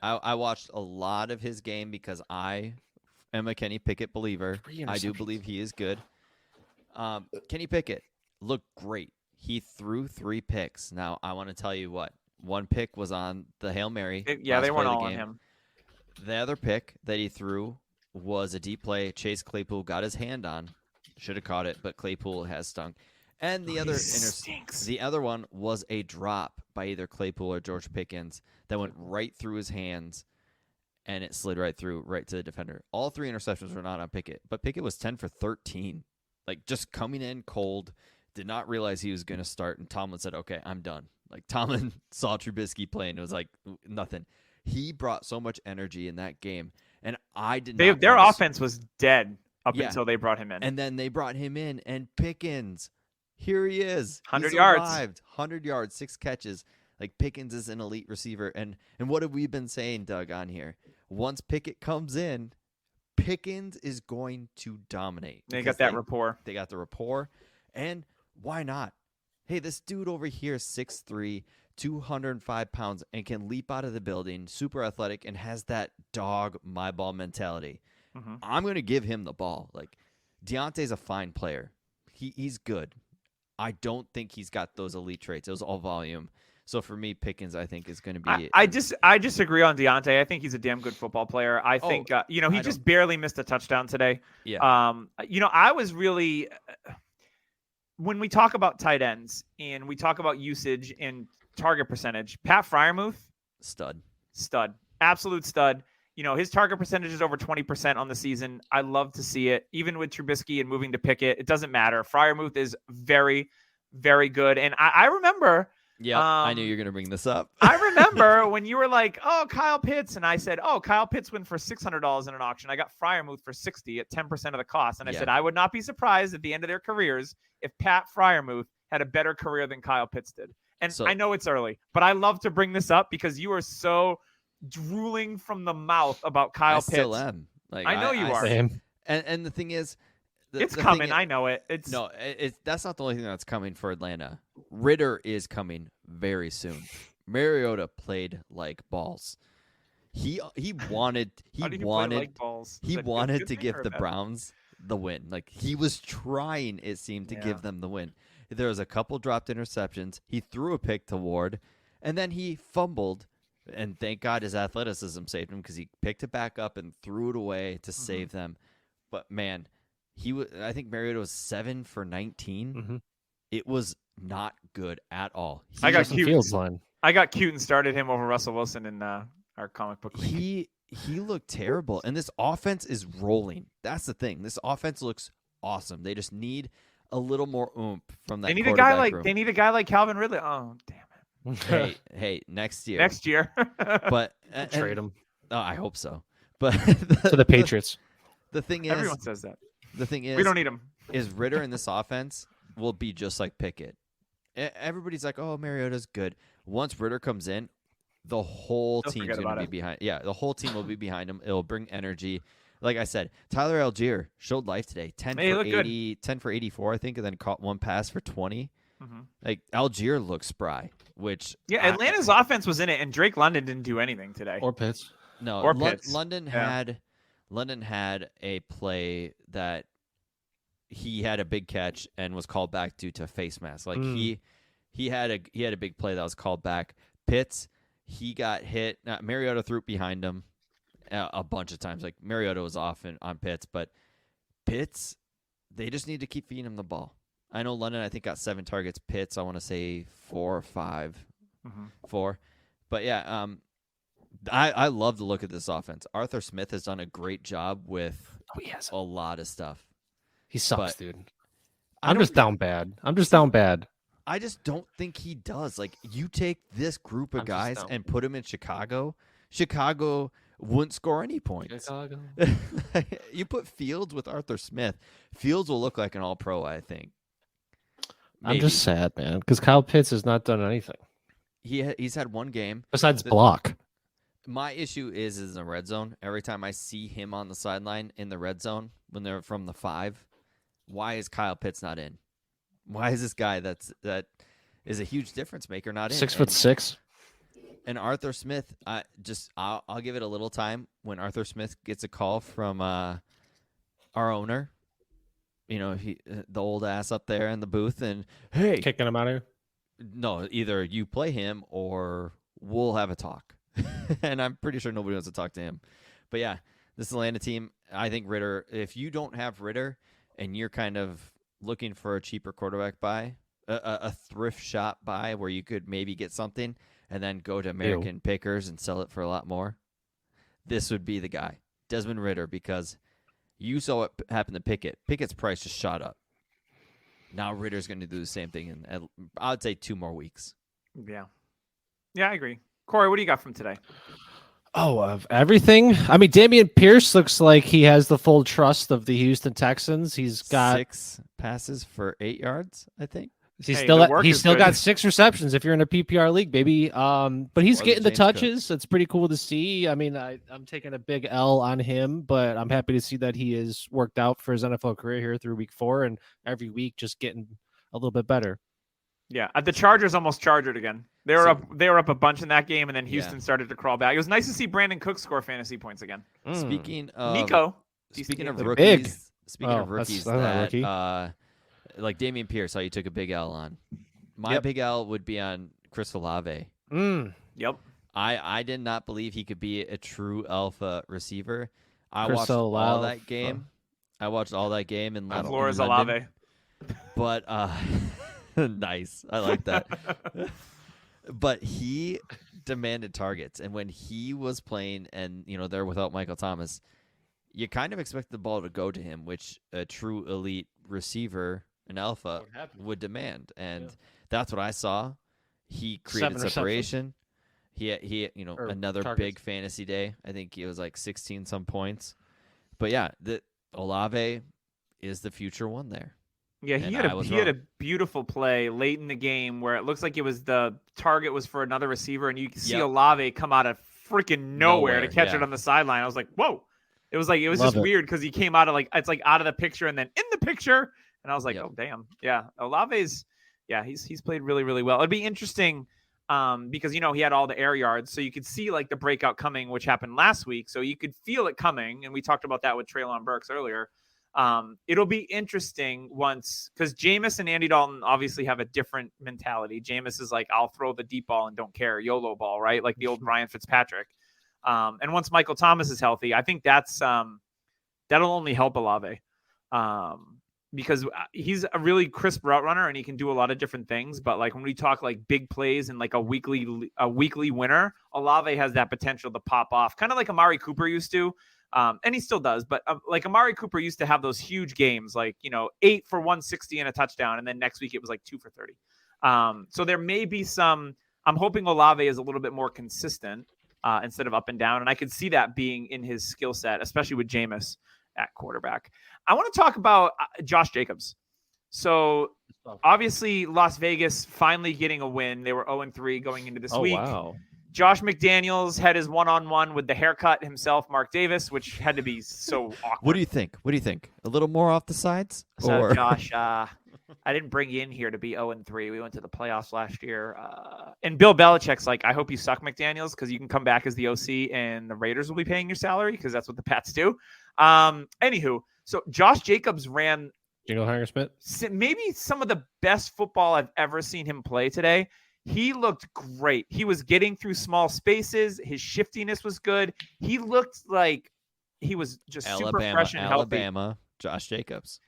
I watched a lot of his game because I am a Kenny Pickett believer. I do believe he is good. Kenny Pickett looked great. He threw 3 picks. Now, I want to tell you what. One pick was on the Hail Mary. They weren't all on him. The other pick that he threw was a deep play. Chase Claypool got his hand on. Should have caught it, but Claypool has stunk. And the other one was a drop by either Claypool or George Pickens that went right through his hands, and it slid right to the defender. All 3 interceptions were not on Pickett, but Pickett was 10 for 13. Like, just coming in cold, did not realize he was going to start, and Tomlin said, okay, I'm done. Like, Tomlin saw Trubisky playing. It was like nothing. He brought so much energy in that game, and I did not. Their offense was dead until they brought him in. And then they brought him in, and Pickens, here he is. 100 yards. 100 yards, 6 catches. Like, Pickens is an elite receiver. And what have we been saying, Doug, on here? Once Pickett comes in, Pickens is going to dominate. They got that rapport. They got the rapport. And why not? Hey, this dude over here is 6'3", 205 pounds, and can leap out of the building, super athletic, and has that dog my ball mentality. Mm-hmm. I'm going to give him the ball. Like, Deontay's a fine player. He's good. I don't think he's got those elite traits. It was all volume. So for me, Pickens, I think, is going to be. I disagree on Deontay. I think he's a damn good football player. I think he just barely missed a touchdown today. Yeah. I was really when we talk about tight ends and we talk about usage and target percentage, Pat Freiermuth, stud, absolute stud. His target percentage is over 20% on the season. I love to see it. Even with Trubisky and moving to Pickett, it doesn't matter. Freiermuth is very, very good. And I remember. Yeah, I knew you were going to bring this up. I remember when you were like, oh, Kyle Pitts. And I said, oh, Kyle Pitts went for $600 in an auction. I got Freiermuth for $60 at 10% of the cost. And I said, I would not be surprised at the end of their careers if Pat Freiermuth had a better career than Kyle Pitts did. And I know it's early, but I love to bring this up because you are so drooling from the mouth about Kyle Pitts. I still am. Like, I know you are. And the thing is, it's coming. I know it. That's not the only thing that's coming for Atlanta. Ritter is coming very soon. Mariota played like balls. He wanted to give the Browns the win. Like, he was trying, it seemed, to give them the win. There was a couple dropped interceptions. He threw a pick to Ward, and then he fumbled. And thank God his athleticism saved him because he picked it back up and threw it away to save them. But, man, I think Mariota was 7 for 19. Mm-hmm. It was not good at all. I got cute and started him over Russell Wilson in our comic book league. He looked terrible. And this offense is rolling. That's the thing. This offense looks awesome. They just need a little more oomph from that. They need a guy like Calvin Ridley. Oh, damn it. Hey, next year. But trade him. Oh, I hope so. But to the Patriots. The thing is, everyone says that. The thing is, we don't need him. Is Ritter in this offense will be just like Pickett. Everybody's like, "Oh, Mariota's good." Once Ritter comes in, the whole team's going to be behind. Yeah, the whole team will be behind him. It'll bring energy. like I said, Tyler Algier showed life today. 10 for 80, 10 for 84, I think, and then caught one pass for 20. Like Algier looks spry, which Atlanta's offense was in it, and Drake London didn't do anything today. Or Pitts. No, or Pitts. London had a play that he had a big catch and was called back due to face mask. Like he had a big play that was called back. Pitts, he got hit. Mariota threw it behind him a bunch of times. Like Mariota was off on Pitts, but Pitts, they just need to keep feeding him the ball. I know London, I think, got 7 targets. Pitts, I want to say 4 or 5. 4. But yeah, I love the look at this offense. Arthur Smith has done a great job with a lot of stuff. He sucks, dude. I'm just down bad. I just don't think he does. Like, you take this group of guys and put them in Chicago wouldn't score any points. You put Fields with Arthur Smith, Fields will look like an all-pro, I think. Maybe. I'm just sad, man, because Kyle Pitts has not done anything. He's had one game. Besides block. My issue is in the red zone. Every time I see him on the sideline in the red zone when they're from the 5, why is Kyle Pitts not in? Why is this guy that is a huge difference maker not in? 6'6". And Arthur Smith, I'll give it a little time when Arthur Smith gets a call from our owner. You know, the old ass up there in the booth, and hey, kicking him out of here. No, either you play him or we'll have a talk. And I'm pretty sure nobody wants to talk to him. But yeah, this Atlanta team, I think Ritter. If you don't have Ritter and you're kind of looking for a cheaper quarterback buy, a thrift shop buy where you could maybe get something and then go to American Pickers and sell it for a lot more, this would be the guy, Desmond Ritter, because you saw what happened to Pickett. Pickett's price just shot up. Now Ritter's going to do the same thing in, I would say, 2 more weeks. Yeah, I agree. Corey, what do you got from today? Oh, of everything. I mean, Damien Pierce looks like he has the full trust of the Houston Texans. He's got 6 passes for 8 yards, I think. He's still got 6 receptions if you're in a PPR league, baby. But he's getting the touches. Cook. It's pretty cool to see. I mean, I'm taking a big L on him, but I'm happy to see that he is worked out for his NFL career here through week 4 and every week just getting a little bit better. Yeah, the Chargers almost chargered again. They were up a bunch in that game, and then Houston started to crawl back. It was nice to see Brandon Cook score fantasy points again. Speaking of Nico, speaking of rookies, that like Damien Pierce, how you took a big L on. My big L would be on Chris Olave. Yep. I did not believe he could be a true alpha receiver. I watched all that game. In Flores Olave. But nice. I like that. But he demanded targets, and when he was playing and they're without Michael Thomas, you kind of expect the ball to go to him, which a true elite receiver, an alpha, would demand. And that's what I saw. He created separation. He another targets. Big fantasy day. I think it was like 16 some points. But yeah, the Olave is the future one there. Yeah, he had a beautiful play late in the game where it looks like it was the target was for another receiver, and you can see Olave come out of freaking nowhere to catch it on the sideline. I was like, whoa. It was just weird because he came out of it's like out of the picture and then in the picture. And I was like, oh, damn. Yeah. Olave's, he's played really, really well. It'd be interesting because, he had all the air yards. So you could see the breakout coming, which happened last week. So you could feel it coming. And we talked about that with Treylon Burks earlier. It'll be interesting because Jameis and Andy Dalton obviously have a different mentality. Jameis is like, I'll throw the deep ball and don't care. YOLO ball, right? Like the old Ryan Fitzpatrick. And once Michael Thomas is healthy, I think that'll only help Olave. Because he's a really crisp route runner and he can do a lot of different things. But when we talk big plays and a weekly winner, Olave has that potential to pop off, kind of like Amari Cooper used to. And he still does, but Amari Cooper used to have those huge games, 8 for 160 and a touchdown. And then next week it was 2 for 30. So there may be I'm hoping Olave is a little bit more consistent instead of up and down. And I could see that being in his skill set, especially with Jameis at quarterback. I want to talk about Josh Jacobs. So obviously Las Vegas finally getting a win. They were 0-3 going into this week. Wow. Josh McDaniels had his one-on-one with the haircut himself, Mark Davis, which had to be so awkward. What do you think? A little more off the sides? So, Or... Josh, I didn't bring you in here to be 0-3. We went to the playoffs last year. And Bill Belichick's like, I hope you suck, McDaniels, because you can come back as the OC and the Raiders will be paying your salary because that's what the Pats do. Anywho, so Josh Jacobs ran Jingle Smith, maybe some of the best football I've ever seen him play today. He looked great. He was getting through small spaces. His shiftiness was good. He looked like he was just super fresh and healthy. Alabama, Josh Jacobs.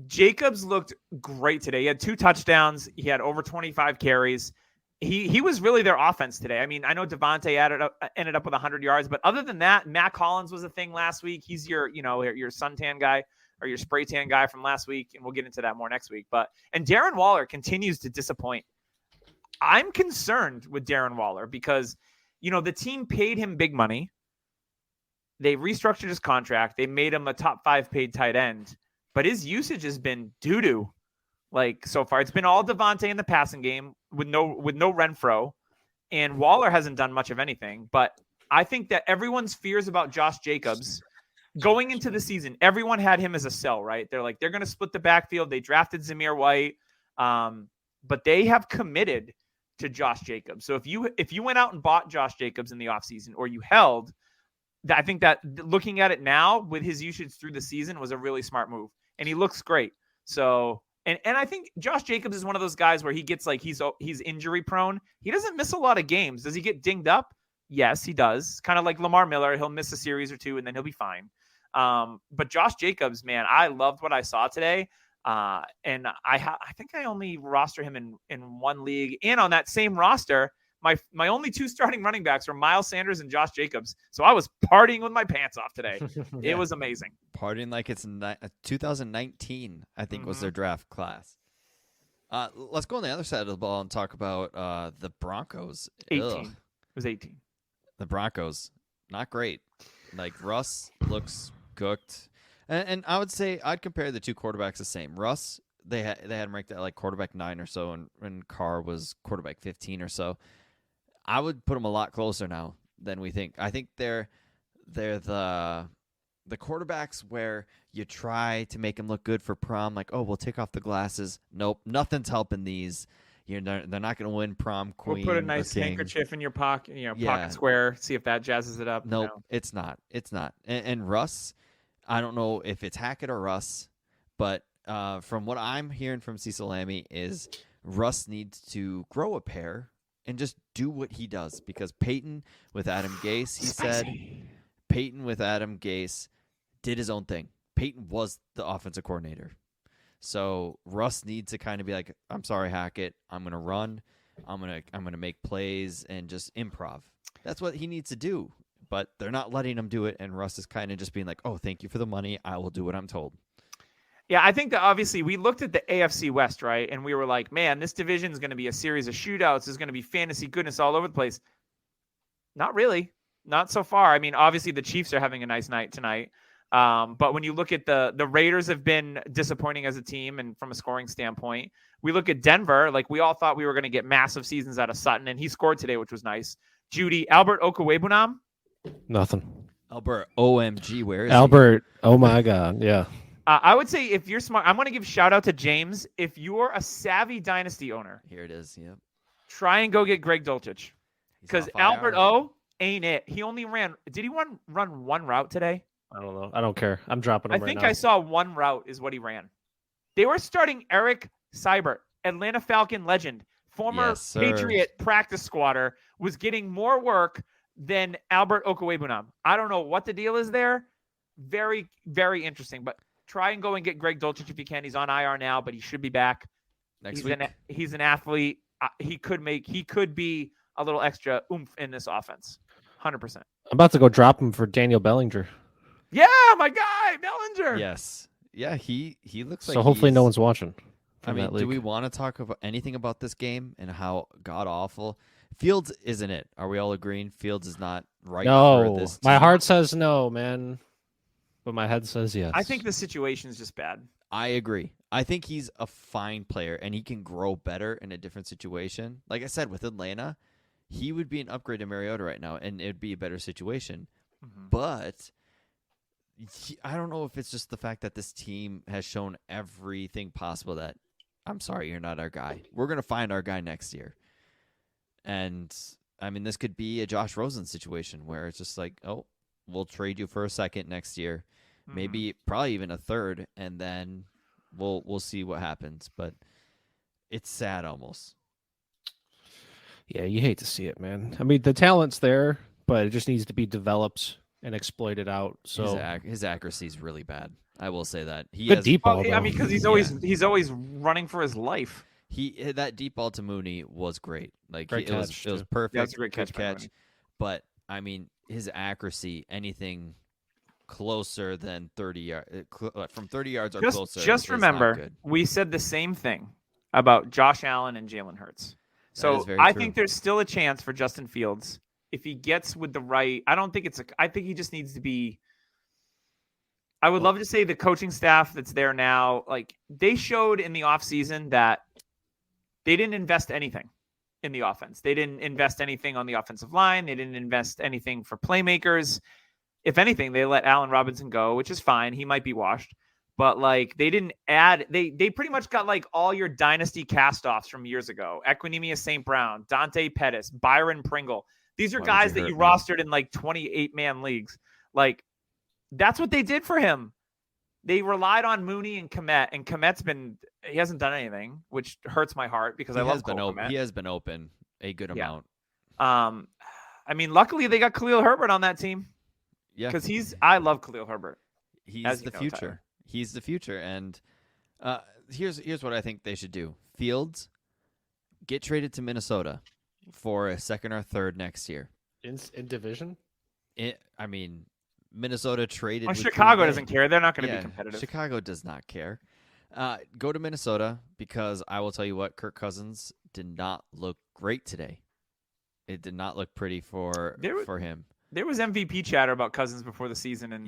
Jacobs looked great today. He had 2 touchdowns. He had over 25 carries. He was really their offense today. I mean, I know Javonte ended up with 100 yards, but other than that, Matt Collins was a thing last week. He's your suntan guy or your spray tan guy from last week, and we'll get into that more next week. And Darren Waller continues to disappoint. I'm concerned with Darren Waller because, the team paid him big money. They restructured his contract. They made him a top 5 paid tight end, but his usage has been doo-doo. Like so far, it's been all Devontae in the passing game with no Renfro, and Waller hasn't done much of anything. But I think that everyone's fears about Josh Jacobs going into the season, everyone had him as a sell, right? They're like, they're going to split the backfield. They drafted Zamir White, but they have committed to Josh Jacobs. So if you went out and bought Josh Jacobs in the offseason or you held, I think that looking at it now with his usage through the season was a really smart move, and he looks great. So, and I think Josh Jacobs is one of those guys where he gets like, he's injury prone. He doesn't miss a lot of games. Does he get dinged up? Yes, he does. Kind of like Lamar Miller. He'll miss a series or 2 and then he'll be fine. But Josh Jacobs, man, I loved what I saw today. And I think I only roster him in one league, and on that same roster, my only 2 starting running backs were Miles Sanders and Josh Jacobs. So I was partying with my pants off today. It was amazing. Partying like it's 2019, I think was their draft class. Let's go on the other side of the ball and talk about the Broncos. 18. Ugh. It was 18. The Broncos, not great. Like Russ looks cooked. And I would say I'd compare the 2 quarterbacks the same. Russ, they had him ranked at like quarterback 9 or so, and Carr was quarterback 15 or so. I would put them a lot closer now than we think. I think they're the quarterbacks where you try to make them look good for prom, like, oh, we'll take off the glasses. Nope, nothing's helping these. They're not going to win prom queen. We'll put a nice handkerchief in your pocket, pocket square. See if that jazzes it up. Nope, no. It's not. And Russ, I don't know if it's Hackett or Russ, but from what I'm hearing from Cecil Lammey is Russ needs to grow a pair and just do what he does, because Peyton with Adam Gase, Peyton with Adam Gase did his own thing. Peyton was the offensive coordinator. So Russ needs to kind of be like, I'm sorry, Hackett, I'm going to run. I'm going to make plays and just improv. That's what he needs to do. But they're not letting him do it, and Russ is kind of just being like, oh, thank you for the money. I will do what I'm told. Yeah, I think that obviously we looked at the AFC West, right? And we were like, man, this division is going to be a series of shootouts. There's going to be fantasy goodness all over the place. Not really. Not so far. I mean, obviously the Chiefs are having a nice night tonight. But when you look at the Raiders have been disappointing as a team and from a scoring standpoint. We look at Denver, like we all thought we were going to get massive seasons out of Sutton, and he scored today, which was nice. Judy, Albert Okwuegbunam? Nothing. Albert, OMG, where is Albert, he? Oh my God, yeah. I would say if you're smart, I'm going to give shout out to James. If you're a savvy Dynasty owner, here it is. Yep. Try and go get Greg Dulcich, because Albert O ain't it. He only did he run one route today? I don't know. I don't care. I'm dropping him I think I saw one route is what he ran. They were starting Eric Seibert, Atlanta Falcon legend, former Patriot practice squatter, was getting more work than Albert Okwuegbunam. I don't know what the deal is there. Very, very interesting. But try and go and get Greg Dulcich if you can. He's on IR now, but he should be back. Next week. He's an athlete. He could be a little extra oomph in this offense. 100%. I'm about to go drop him for Daniel Bellinger. Yeah, my guy, Bellinger. Yes. Yeah, he looks like so hopefully no one's watching. I mean, do we want to talk about anything about this game and how god-awful? Fields isn't it. Are we all agreeing Fields is not right for this team? My heart says no, man. But my head says yes. I think the situation is just bad. I agree. I think he's a fine player, and he can grow better in a different situation. Like I said, with Atlanta, he would be an upgrade to Mariota right now, and it'd be a better situation. Mm-hmm. But I don't know if it's just the fact that this team has shown everything possible that, I'm sorry, you're not our guy. We're going to find our guy next year. And, I mean, this could be a Josh Rosen situation where it's just like, oh, we'll trade you for a second next year, maybe probably even a third, and then we'll see what happens. But it's sad almost. Yeah, you hate to see it, man. I mean, the talent's there, but it just needs to be developed and exploited out. So his accuracy is really bad. I will say that good deep ball. I mean, because he's always running for his life. That deep ball to Mooney was great. Like great it was perfect. Yeah, it's a great catch. But I mean, his accuracy, anything closer than 30 yards, from 30 yards or closer. Just remember, we said the same thing about Josh Allen and Jalen Hurts. So I think there's still a chance for Justin Fields if he gets with the right. I think he just needs to be. I would love to say the coaching staff that's there now, like they showed in the offseason that they didn't invest anything in the offense. They didn't invest anything on the offensive line. They didn't invest anything for playmakers. If anything, they let Allen Robinson go, which is fine. He might be washed. But like they didn't add, they pretty much got like all your dynasty cast-offs from years ago. Equinemius St. Brown, Dante Pettis, Byron Pringle. These are guys that you rostered in like 28-man leagues. Like that's what they did for him. They relied on Mooney and Kmet, and Kmet's he hasn't done anything, which hurts my heart because I love Cole Kmet. He has been open a good amount. I mean, luckily they got Khalil Herbert on that team. Yeah, because I love Khalil Herbert. He's the future. Tyler. He's the future, and here's what I think they should do: Fields get traded to Minnesota for a second or third next year in division. I mean, Minnesota traded. Well, Chicago doesn't care; they're not going to be competitive. Chicago does not care. Go to Minnesota because I will tell you what: Kirk Cousins did not look great today. It did not look pretty for him. There was MVP chatter about Cousins before the season, and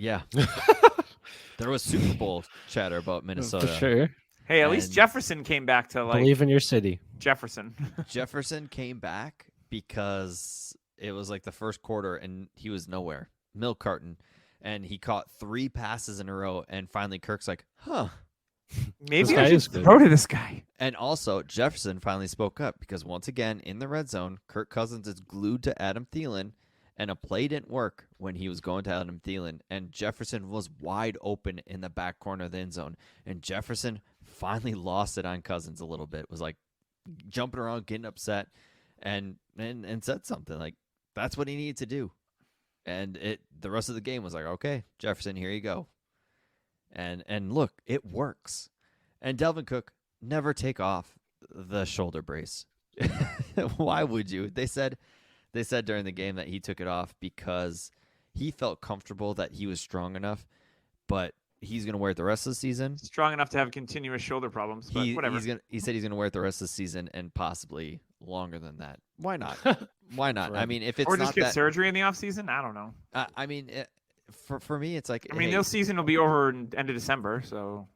there was Super Bowl chatter about Minnesota. For sure. Hey, at least Jefferson came back to believe in your city. Jefferson came back because it was like the first quarter and he was nowhere. Milk carton, and he caught 3 passes in a row, and finally Kirk's like, maybe I should throw to this guy. And also Jefferson finally spoke up because once again in the red zone, Kirk Cousins is glued to Adam Thielen. And a play didn't work when he was going to Adam Thielen. And Jefferson was wide open in the back corner of the end zone. And Jefferson finally lost it on Cousins a little bit. Was like jumping around, getting upset, and said something. Like, that's what he needed to do. And the rest of the game was like, okay, Jefferson, here you go. And look, it works. And Delvin Cook, never take off the shoulder brace. Why would you? They said during the game that he took it off because he felt comfortable that he was strong enough, but he's going to wear it the rest of the season. Strong enough to have continuous shoulder problems, but whatever. He said he's going to wear it the rest of the season and possibly longer than that. Why not? Why not? Right. I mean, if it's or just not get that, surgery in the offseason, I don't know. I mean, for me, it's like their season will be over in end of December, so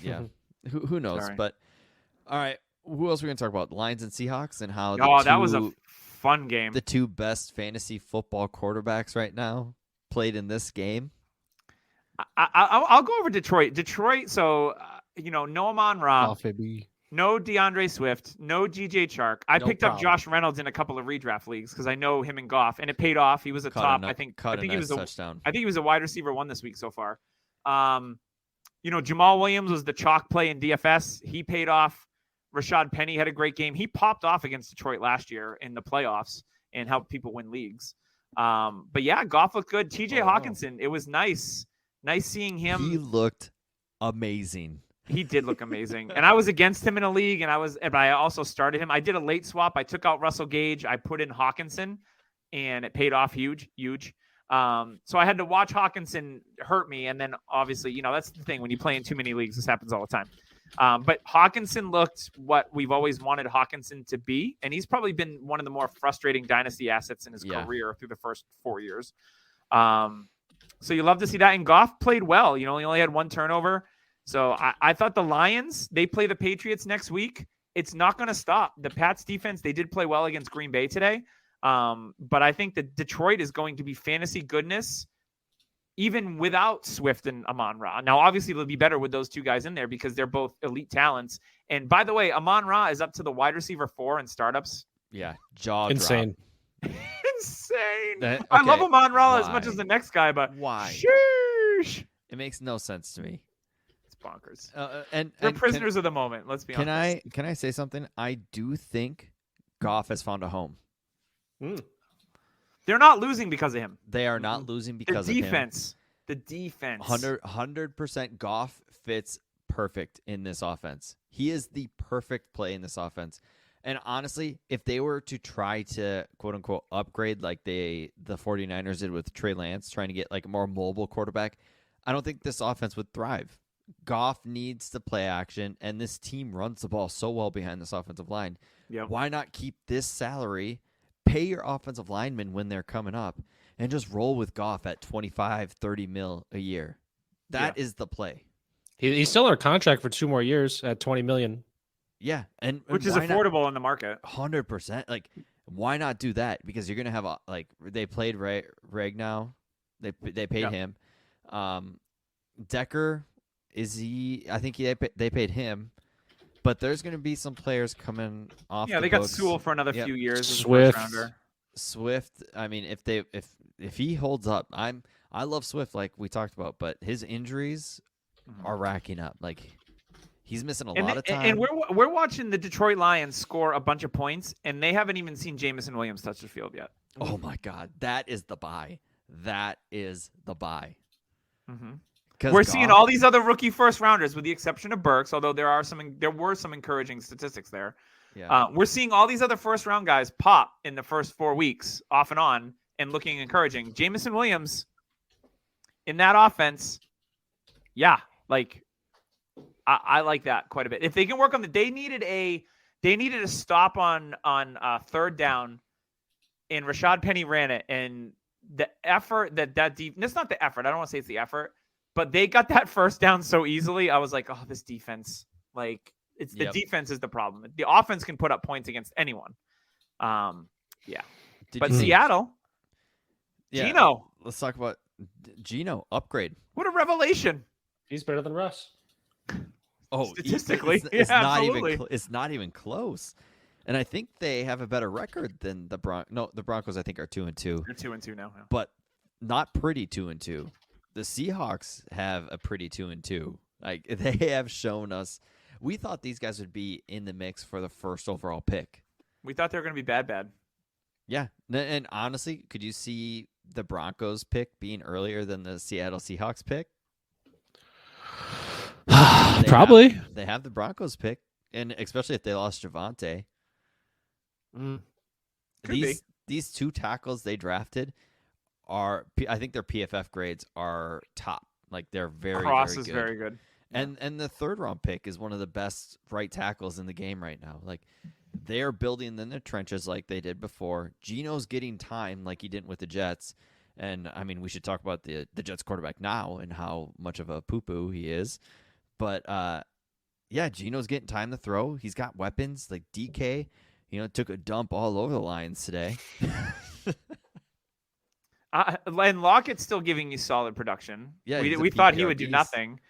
yeah, who knows? Sorry. But all right, who else are we going to talk about? Lions and Seahawks and how that was a fun game. The 2 best fantasy football quarterbacks right now played in this game. I'll go over Detroit. So, no Amon-Ra, no DeAndre Swift, no G.J. Chark. I picked up Josh Reynolds in a couple of redraft leagues because I know him and Goff, and it paid off. He was a top. I think he was touchdown. I think he was a wide receiver 1 this week so far. Jamal Williams was the chalk play in DFS. He paid off. Rashad Penny had a great game. He popped off against Detroit last year in the playoffs and helped people win leagues. But yeah, Goff looked good. TJ Hawkinson, it was nice seeing him. He looked amazing. He did look amazing. And I was against him in a league, but I also started him. I did a late swap. I took out Russell Gage. I put in Hawkinson, and it paid off huge. So I had to watch Hawkinson hurt me. And then obviously, that's the thing. When you play in too many leagues, this happens all the time. But Hawkinson looked what we've always wanted Hawkinson to be. And he's probably been one of the more frustrating dynasty assets in his career through the first 4 years. So you love to see that. And Goff played well. He only had 1 turnover. So I thought the Lions, they play the Patriots next week. It's not going to stop. The Pats defense, they did play well against Green Bay today. But I think that Detroit is going to be fantasy goodness, even without Swift and Amon-Ra. Now, obviously, it'll be better with those two guys in there because they're both elite talents. And by the way, Amon-Ra is up to the wide receiver 4 in startups. Yeah, jaw Insane. drop. Insane. Okay, I love Amon-Ra as why? much as the next guy, but Why? sheesh. It makes no sense to me. It's bonkers. And They're prisoners of the moment. Let's be honest. Can I say something? I do think Goff has found a home. They're not losing because of him. They are not losing because of him. The defense. 100% Goff fits perfect in this offense. He is the perfect play in this offense. And honestly, if they were to try to, quote unquote, upgrade like the 49ers did with Trey Lance, trying to get like a more mobile quarterback, I don't think this offense would thrive. Goff needs to play action, and this team runs the ball so well behind this offensive line. Yep. Why not keep this salary, pay your offensive linemen when they're coming up, and just roll with Goff at 25, 30 mil a year? That is the play. He's still under contract for 2 more years at $20 million. Yeah, and which is affordable in the market. 100%. Like, why not do that? Because you're gonna have they played Ragnow, they paid him. Decker, is he? I think they paid him, but there's gonna be some players coming off. Yeah, they got Sewell for another few years. Swift. As a first-rounder. Swift. I mean, if he holds up, I love Swift like we talked about, but his injuries are racking up. Like, he's missing a lot of time. And we're watching the Detroit Lions score a bunch of points, and they haven't even seen Jameson Williams touch the field yet. Oh my God, that is the buy. That is the buy. We're seeing all these other rookie first rounders, with the exception of Burks, although there were some encouraging statistics there. Yeah. We're seeing all these other first round guys pop in the first 4 weeks, off and on, and looking encouraging. Jameson Williams in that offense, I like that quite a bit. If they can work on they needed a stop on third down, and Rashad Penny ran it, and the effort that's not the effort. I don't want to say it's the effort, but they got that first down so easily. I was like, oh, this defense, like, it's the defense is the problem. The offense can put up points against anyone. But Seattle, Geno. Let's talk about Geno upgrade. What a revelation! He's better than Russ. Oh, statistically, it's not absolutely. it's not even close. And I think they have a better record than the Broncos. No, the Broncos I think are 2-2. They're 2-2 now, yeah. But not pretty 2-2. The Seahawks have a pretty 2-2. Like, they have shown us. We thought these guys would be in the mix for the first overall pick. We thought they were going to be bad. Yeah, and honestly, could you see the Broncos pick being earlier than the Seattle Seahawks pick? Probably. They have the Broncos pick, and especially if they lost Javonte. These 2 tackles they drafted are, I think their PFF grades are top. Like, they're very, Cross very is good. very good. And the 3rd round pick is one of the best right tackles in the game right now. Like, they're building in the trenches like they did before. Geno's getting time like he didn't with the Jets. And, I mean, we should talk about the Jets quarterback now and how much of a poo-poo he is. But, Geno's getting time to throw. He's got weapons. Like, DK, took a dump all over the Lions today. And Lockett's still giving you solid production. Yeah, we thought he would do nothing.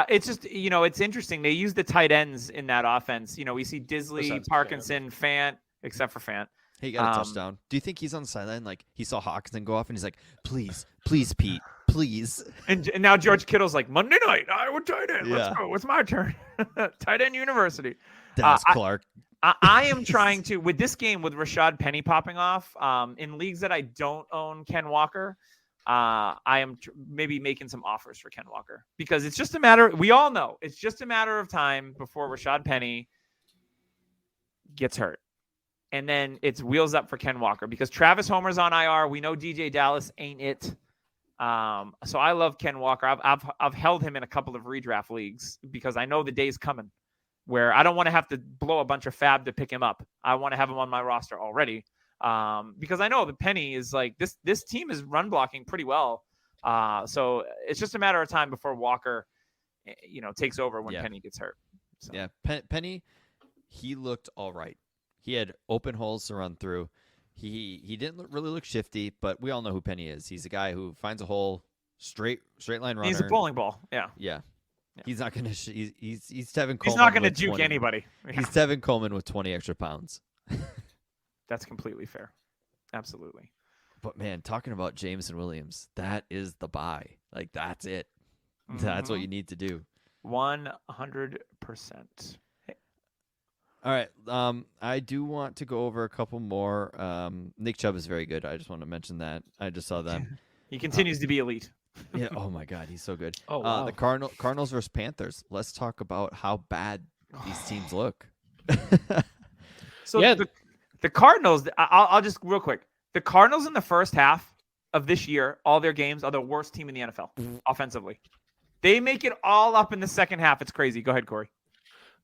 It's just, it's interesting. They use the tight ends in that offense. We see Disley, Parkinson, Fant, except for Fant. He got a touchdown. Do you think he's on the sideline? Like, he saw Hawkinson go off and he's like, please, Pete, please. And now George Kittle's like, Monday night, Iowa tight end. Yeah. Let's go. It's my turn. Tight end university. That's Clark. I am trying to, with this game, with Rashad Penny popping off, in leagues that I don't own Ken Walker, I am maybe making some offers for Ken Walker, because it's just a matter, we all know, it's just a matter of time before Rashad Penny gets hurt. And then it's wheels up for Ken Walker, because Travis Homer's on IR. We know DJ Dallas ain't it. So I love Ken Walker. I've held him in a couple of redraft leagues because I know the day's coming where I don't want to have to blow a bunch of fab to pick him up. I want to have him on my roster already. Because I know the Penny is like this team is run blocking pretty well. So it's just a matter of time before Walker, takes over when Penny gets hurt. So. Yeah. Penny, he looked all right. He had open holes to run through. He didn't really look shifty, but we all know who Penny is. He's a guy who finds a hole, straight line runner. He's a bowling ball. Yeah. Yeah. He's not gonna. He's Tevin Coleman. He's not gonna with juke 20. anybody. Yeah. He's Tevin Coleman with 20 extra pounds. That's completely fair. Absolutely. But man, talking about Jameson Williams, that is the buy. Like that's it. That's what you need to do. 100%. All right. I do want to go over a couple more. Nick Chubb is very good. I just want to mention that. I just saw that. He continues to be elite. Yeah. Oh my God, he's so good. Oh, wow. The Cardinals versus Panthers. Let's talk about how bad these teams look. So Yeah. the Cardinals. I'll just real quick. The Cardinals in the first half of this year, all their games are the worst team in the NFL offensively. They make it all up in the second half. It's crazy. Go ahead, Corey.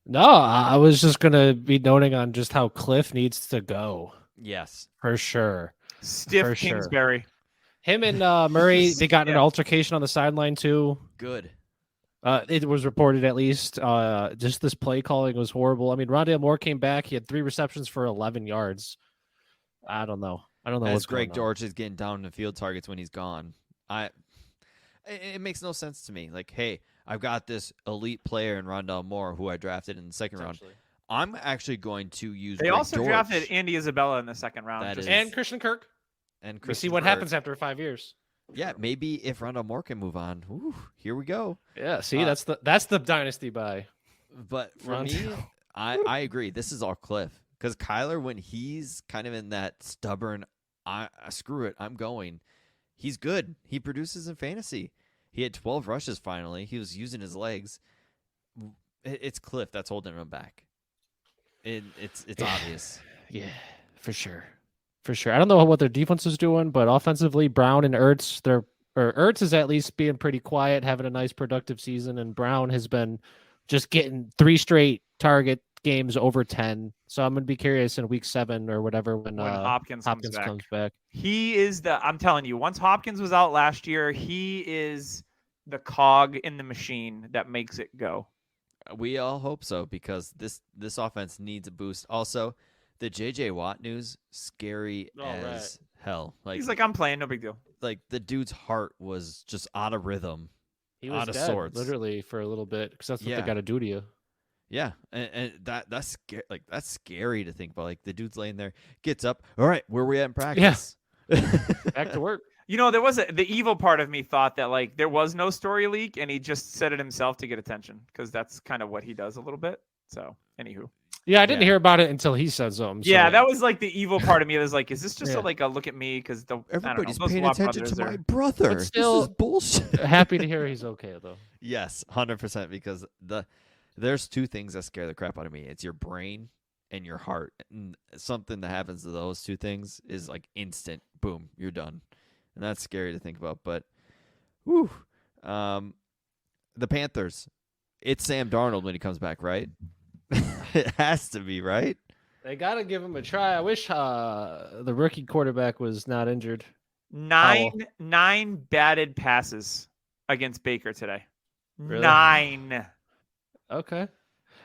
No, I was just gonna be noting on just how Cliff needs to go Yes. for sure. Stiff For sure. Kingsbury. Him and Murray, they got in an altercation on the sideline too. Good. It was reported at least. Just this play calling was horrible. I mean, Rondale Moore came back. He had 3 receptions for 11 yards. I don't know. As what's Greg going on. George is getting down the field targets when he's gone. It makes no sense to me. Like, hey, I've got this elite player in Rondale Moore who I drafted in the second round. I'm actually going to use. They Greg also George. drafted Andy Isabella in the second round. That Just- is- And Christian Kirk. And We see Christian what Kirk. happens after 5 years. Yeah, maybe if Rondale Moore can move on, here we go. Yeah, see, that's the dynasty buy. But for me, Rondale. I agree. This is all Cliff because Kyler, when he's kind of in that stubborn, screw it, I'm going. He's good. He produces in fantasy. He had 12 rushes finally. He was using his legs. It's Cliff that's holding him back. It's obvious. Yeah, for sure. For sure. I don't know what their defense is doing, but offensively, Brown and Ertz, Ertz is at least being pretty quiet, having a nice productive season, and Brown has been just getting 3 straight target games over 10. So I'm going to be curious in week 7 or whatever when Hopkins comes back. He is I'm telling you, once Hopkins was out last year, he is the cog in the machine that makes it go. We all hope so because this offense needs a boost. Also, the J.J. Watt news, scary as hell. He's like, I'm playing, no big deal. Like the dude's heart was just out of rhythm. He was out of dead, sorts. literally, for a little bit because that's what Yeah. they got to do to you. Yeah, and that's scary. Like that's scary to think about. Like the dude's laying there, gets up. All right, where are we at in practice? Back to work. You know, there was the evil part of me thought that like there was no story leak and he just said it himself to get attention because that's kind of what he does a little bit. So, anywho. Yeah, I didn't Yeah. hear about it until he said something. Yeah, so- that was like the evil part of me. It was like, is this just Yeah. a look at me? Because Everybody's paying attention to my But brother. still- This is bullshit. Happy to hear he's okay though. Yes, 100%. Because there's 2 things that scare the crap out of me. It's your brain and your heart. And something that happens to those 2 things is like instant. Boom, you're done. And that's scary to think about. But, whew. The Panthers. It's Sam Darnold when he comes back, right? It has to be, right? They got to give him a try. I wish the rookie quarterback was not injured. 9 batted passes against Baker today. Really? 9. Okay.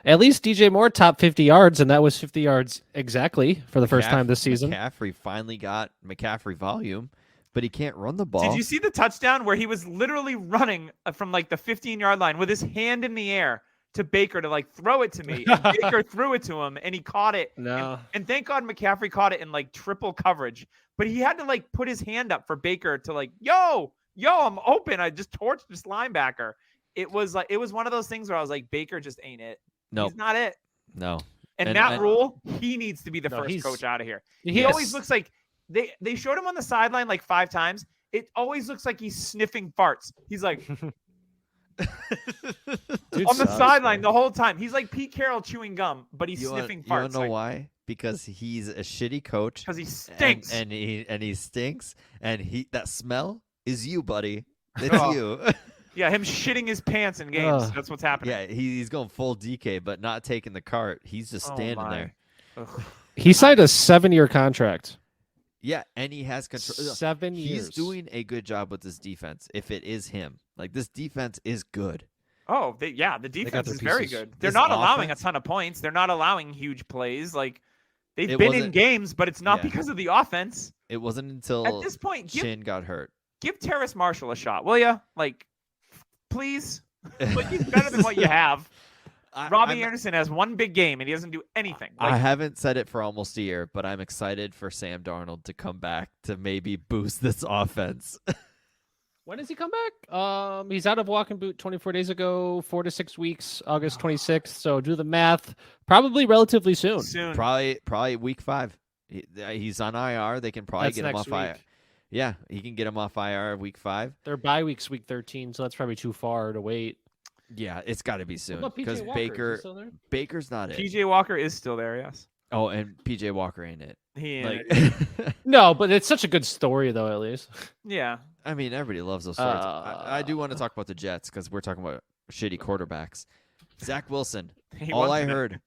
At least DJ Moore top 50 yards, and that was 50 yards exactly for the first time this season. McCaffrey finally got McCaffrey volume, but he can't run the ball. Did you see the touchdown where he was literally running from like the 15-yard line with his hand in the air to Baker to like throw it to me? And Baker threw it to him and he caught it. No. And thank God McCaffrey caught it in like triple coverage. But he had to like put his hand up for Baker to like, yo, I'm open. I just torched this linebacker. It was one of those things where I was like, Baker just ain't it. Nope. He's not it. No. And And- Matt and- Rule, he needs to be the No, first he's- coach out of here. He He is. always looks like they showed him on the sideline like 5 times. It always looks like he's sniffing farts. He's like Dude on the sucks, sideline man. the whole time. He's like Pete Carroll chewing gum, but he's You sniffing want farts. to know why? Because he's a shitty coach. Because he stinks. And he stinks. And that smell is you, buddy. It's Oh. you. Yeah, him shitting his pants in games. Ugh. That's what's happening. Yeah, he's going full DK, but not taking the cart. He's just Oh, standing my. there. Ugh. He signed a 7-year contract. Yeah, and he has control. 7 years. He's doing a good job with this defense. If it is him, like this defense is good. Oh, the defense their is very pieces. good. They're This not allowing a offense- ton of points. They're not allowing huge plays. Like They've It been in wasn't- games, but it's not Yeah. because of the offense. It wasn't until At this point, Chin got hurt. give Terrace Marshall a shot, will ya? Like, please. Like, he's better than what you have. Robbie Anderson has one big game, and he doesn't do anything. Like, I haven't said it for almost a year, but I'm excited for Sam Darnold to come back to maybe boost this offense. When does he come back? He's out of walking boot 24 days ago, 4 to 6 weeks, August 26th. So do the math. Probably relatively soon. Probably week 5. He's on IR. They can probably That's get him next off IR. week. Yeah, he can get him off IR week 5. Their bye week's week 13, so that's probably too far to wait. Yeah, it's got to be soon What about because PJ Walker? Is he still there? Baker's not it. PJ Walker is still there, yes. Oh, and PJ Walker ain't it. He Like, No, but it's such a good story, though, at least. yeah. I mean, everybody loves those stories. I do want to talk about the Jets because we're talking about shitty quarterbacks. Zach Wilson. All I heard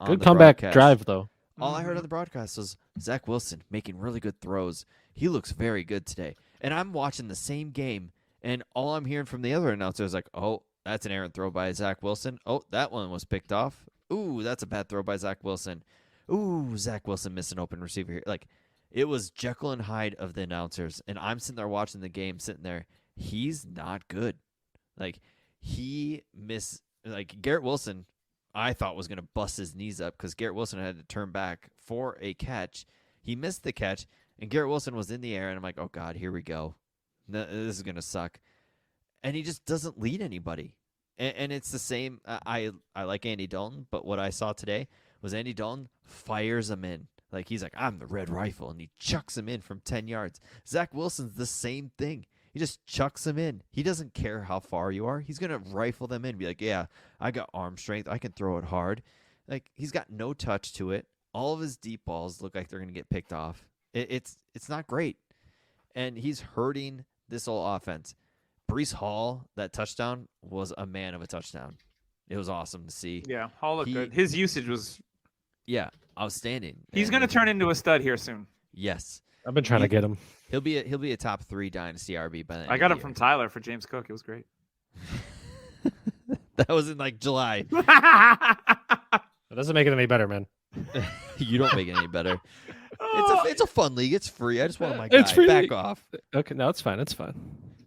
on Good the comeback broadcast- drive, though. All I heard on the broadcast was Zach Wilson making really good throws. He looks very good today. And I'm watching the same game, and all I'm hearing from the other announcer is like, oh, that's an errant throw by Zach Wilson. Oh, that one was picked off. Ooh, that's a bad throw by Zach Wilson. Ooh, Zach Wilson missed an open receiver here. Like, it was Jekyll and Hyde of the announcers, and I'm sitting there watching the game, sitting there. He's not good. Like, Garrett Wilson, I thought was going to bust his knees up because Garrett Wilson had to turn back for a catch. He missed the catch, and Garrett Wilson was in the air, and I'm like, oh, God, here we go. This is going to suck. And he just doesn't lead anybody. And it's the same. I like Andy Dalton, but what I saw today was Andy Dalton fires him in. Like, he's like, I'm the red rifle, and he chucks him in from 10 yards. Zach Wilson's the same thing. He just chucks him in. He doesn't care how far you are. He's going to rifle them in, be like, yeah, I got arm strength. I can throw it hard. Like, he's got no touch to it. All of his deep balls look like they're going to get picked off. It's not great. And he's hurting this whole offense. Breece Hall, that touchdown, was a man of a touchdown. It was awesome to see. Yeah, Hall looked good. His usage was... Yeah, outstanding. He's going to turn into a stud here soon. Yes. I've been trying to get him. He'll be a top 3 Dynasty RB by then. I got him from Tyler for James Cook. It was great. That was in like July. That doesn't make it any better, man. You don't make it any better. It's a fun league. It's free. I just want my guy. It's free. Back off. Okay, no, it's fine. It's fine.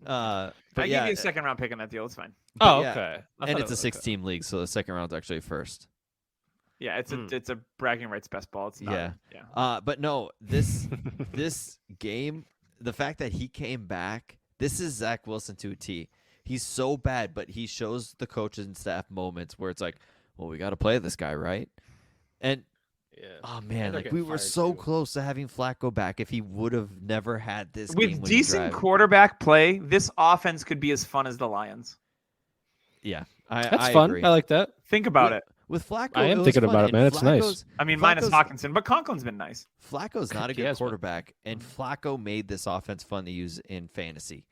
But I yeah, gave you a second round pick on that deal. It's fine. Oh, yeah. okay. And it's a 6-team league, so the second round's actually first. Yeah, it's a bragging rights best ball. It's not. Yeah. But no, this game, the fact that he came back, this is Zach Wilson to a T. He's so bad, but he shows the coaches and staff moments where it's like, well, we got to play this guy, right? And oh man, like we were so close to having Flacco back if he would have never had this game with decent quarterback play. This offense could be as fun as the Lions. Yeah, that's I fun. agree. I like that. Think about it. With Flacco, I am it was thinking fun. about it, And man. It's nice. I mean, minus Hawkinson, but Conklin's been nice. Flacco's not a He good has been. quarterback, and Flacco made this offense fun to use in fantasy.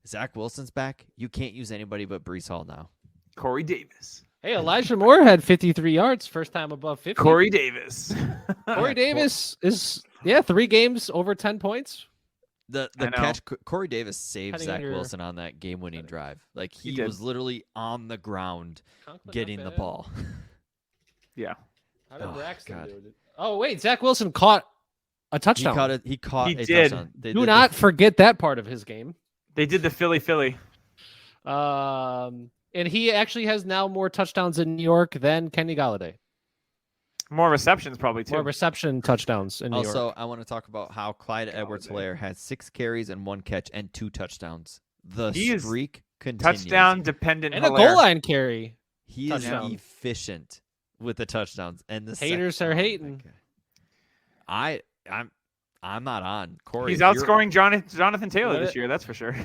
Zach Wilson's back. You can't use anybody but Breece Hall now. Corey Davis. Hey, Elijah Moore had 53 yards, first time above 50. Corey Davis. Corey Davis is 3 games over 10 points. The catch, Corey Davis saved Heading Zach under- Wilson on that game-winning drive. Like he did. was literally on the ground Conklin, getting not the bad. ball. Yeah. How did Oh, Braxton God. do it? Oh, wait, Zach Wilson caught a touchdown. He caught He a did. touchdown. They Do did not forget that part of his game. They did the Philly. And he actually has now more touchdowns in New York than Kenny Galladay. More receptions probably too. More reception touchdowns in New Also, York. I want to talk about how Clyde Edwards-Helaire had 6 carries and 1 catch and 2 touchdowns. The He is streak continues. Touchdown dependent. And a Hilaire. goal line carry. He touchdown. is efficient with the touchdowns and the Haters are hating. I'm not on Corey. He's if you're- outscoring Jonathan Taylor What this it- year. That's for sure.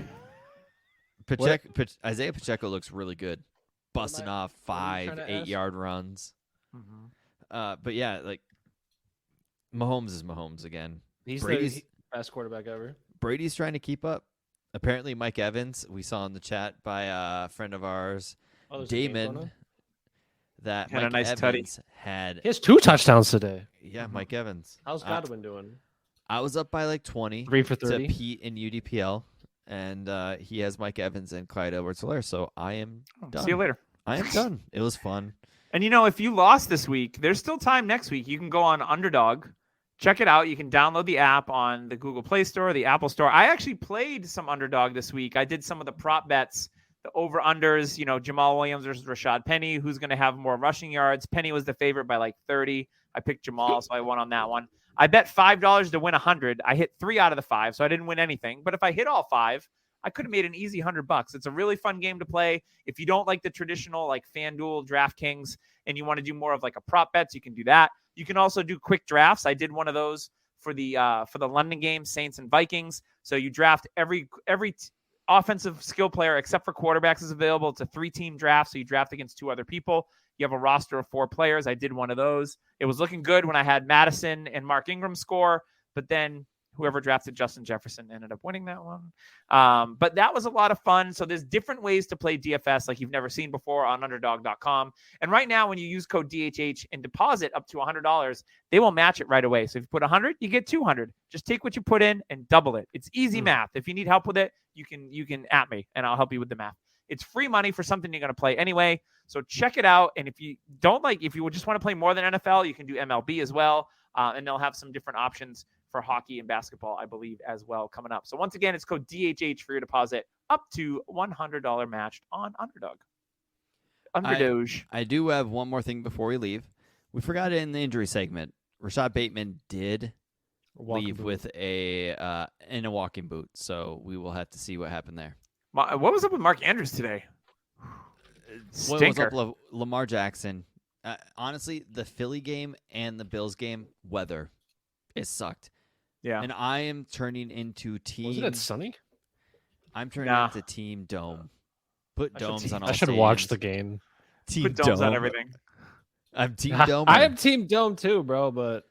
Isaiah Pacheco looks really good, busting off what are you 5, trying to 8-yard runs. But yeah, like Mahomes is Mahomes again. He's Brady's- the best quarterback ever. Brady's trying to keep up. Apparently, Mike Evans, we saw in the chat by a friend of ours, Oh, there's a game going Damon, on? that Had a Mike nice Evans had. He has 2 touchdowns today. Yeah, Mike Evans. How's Godwin doing? I was up by like 20 3 for to 30. Pete in UDPL, and he has Mike Evans and Clyde Edwards-Helaire, so I am done. See you later. I am done. It was fun. And if you lost this week, there's still time next week. You can go on Underdog, check it out. You can download the app on the Google Play Store, the Apple Store. I actually played some Underdog this week. I did some of the prop bets, the over-unders, Jamal Williams versus Rashad Penny, who's going to have more rushing yards. Penny was the favorite by like 30. I picked Jamal, so I won on that one. I bet $5 to win 100. I hit 3 out of the 5, so I didn't win anything. But if I hit all 5, I could have made an easy $100. It's a really fun game to play. If you don't like the traditional like FanDuel, DraftKings, and you want to do more of like a prop bets, you can do that. You can also do quick drafts. I did one of those for the London game, Saints and Vikings. So you draft every offensive skill player except for quarterbacks is available. It's a 3-team draft, so you draft against 2 other people. You have a roster of 4 players. I did one of those. It was looking good when I had Madison and Mark Ingram score, but then whoever drafted Justin Jefferson ended up winning that one. But that was a lot of fun. So there's different ways to play DFS like you've never seen before on underdog.com. And right now, when you use code DHH and deposit up to $100, they will match it right away. So if you put 100, you get 200. Just take what you put in and double it. It's easy math. If you need help with it, you can at me and I'll help you with the math. It's free money for something you're going to play anyway. So check it out. And if you just want to play more than NFL, you can do MLB as well. And they'll have some different options for hockey and basketball, I believe, as well coming up. So once again, it's code DHH for your deposit up to $100 matched on Underdog. Underdog. I do have one more thing before we leave. We forgot it in the injury segment. Rashad Bateman did leave with in a walking boot, so we will have to see what happened there. What was up with Mark Andrews today? Stinker. What was up with Lamar Jackson? Honestly, the Philly game and the Bills game, weather, it sucked. Yeah. And I am turning into team. Wasn't it sunny? I'm turning into Team Dome. Put domes on all I should stadiums. watch the game. Team Put domes Dome. on everything. I'm Team Dome. I am Team Dome too, bro. But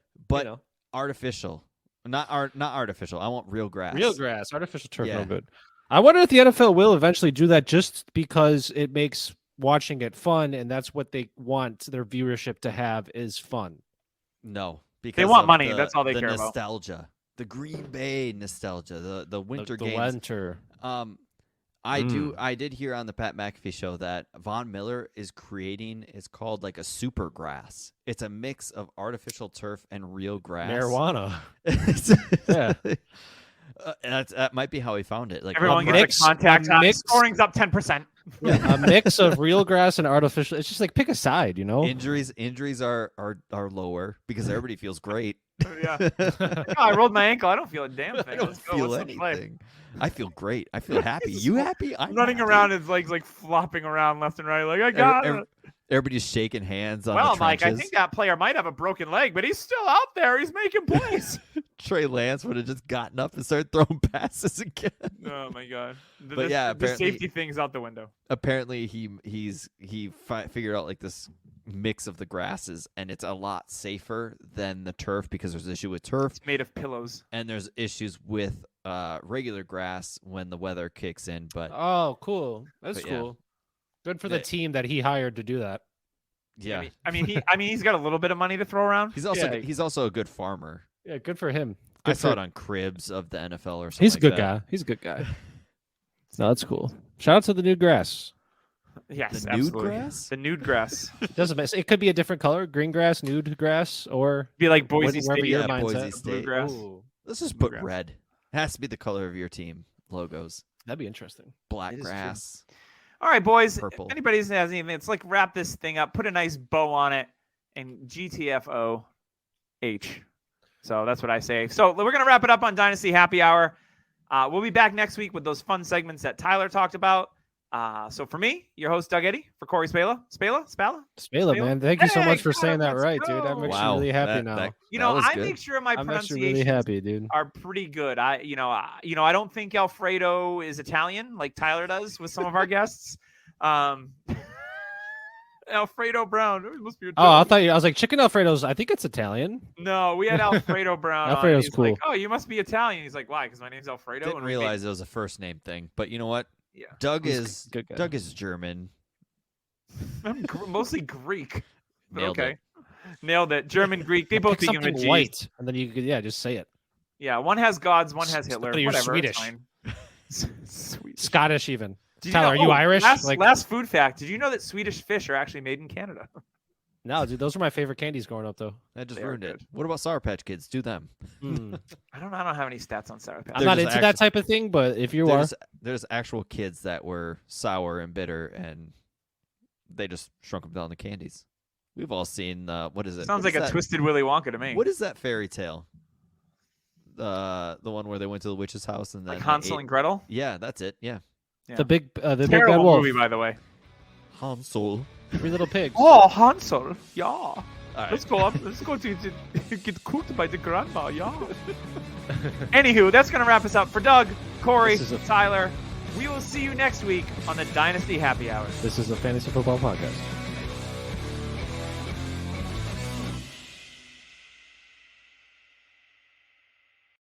artificial, not artificial. I want real grass. Real grass, artificial turf, Yeah. no good. I wonder if the NFL will eventually do that, just because it makes watching it fun, and that's what they want their viewership to have is fun. No, because they want of money. That's all they care about. Nostalgia, the Green Bay nostalgia, the winter games. Winter. I did hear on the Pat McAfee show that Von Miller is creating. It's called like a super grass. It's a mix of artificial turf and real grass. Marijuana. Yeah. That might be how he found it. Like everyone gets the contact. Scoring's up 10%. Yeah, a mix of real grass and artificial. It's just like pick a side, Injuries are lower because everybody feels great. Yeah. I rolled my ankle. I don't feel a damn thing. I don't feel anything. I feel great. I feel happy. You happy? I'm running happy. around, his legs like flopping around left and right. Like I got it. Everybody's shaking hands on the Well, trenches. Mike, I think that player might have a broken leg, but he's still out there. He's making plays. Trey Lance would have just gotten up and started throwing passes again. Oh my god! The safety thing's out the window. Apparently, he figured out like this mix of the grasses, and it's a lot safer than the turf because there's an issue with turf. It's made of pillows, and there's issues with regular grass when the weather kicks in. But oh, cool! That's cool. Yeah. Good for the team that he hired to do that. Yeah, I mean, he's got a little bit of money to throw around. He's also a good farmer. Yeah, good for him. I saw it on Cribs of the NFL or something. He's a good guy. He's a good guy. No, that's cool. Shout out to the nude grass. Yes, the absolutely. Nude grass? The nude grass. It could be a different color: green grass, nude grass, or be like Boise State. Yeah, Boise State. Blue grass. Let's just put red. It has to be the color of your team logos. That'd be interesting. Black grass. All right, boys. Purple. If anybody has anything, it's like wrap this thing up, put a nice bow on it, and GTFOH. So that's what I say. So we're going to wrap it up on Dynasty Happy Hour. We'll be back next week with those fun segments that Tyler talked about. So for me, your host, Doug Eddy, for Corey Spala, man. Thank you so much for saying that right, dude. That makes me really happy now. I make sure my pronunciations really happy, dude. are pretty good. I don't think Alfredo is Italian like Tyler does with some of our guests. Alfredo Brown. It must be Italian. I was like, chicken Alfredo's, I think it's Italian. No, we had Alfredo Brown. Alfredo's cool. Like, oh, you must be Italian. He's like, why? Because my name's Alfredo. Didn't realize it was a first name thing. But you know what? Yeah. Doug is German. I'm mostly Greek. Nailed it. Nailed it. German, Greek. They both begin with G. White, and then you could just say it. Yeah, one has gods, one has Hitler. You're Whatever, Swedish. Swedish. Scottish even. Tyler, are you Irish? Last food fact. Did you know that Swedish fish are actually made in Canada? No, dude, those were my favorite candies growing up, though. That just They are ruined it. good. What about Sour Patch Kids? Do them. Mm. I don't have any stats on Sour Patch. I'm They're not just into that type of thing, but if you are, There's actual kids that were sour and bitter, and they just shrunk them down to candies. We've all seen what is it? Sounds What like is a that? Twisted Willy Wonka to me. What is that fairy tale? The one where they went to the witch's house and then Like they Hansel ate- and Gretel? Yeah, that's it. Yeah, the big bad Terrible wolf, movie, by the way. Hansel. 3 Little Pigs. Oh, Hansel. Yeah. All right. Let's go up. Let's go to get cooked by the grandma. Yeah. Anywho, that's gonna wrap us up for Doug, Corey, This is a- Tyler. We will see you next week on the Dynasty Happy Hour. This is a fantasy football podcast.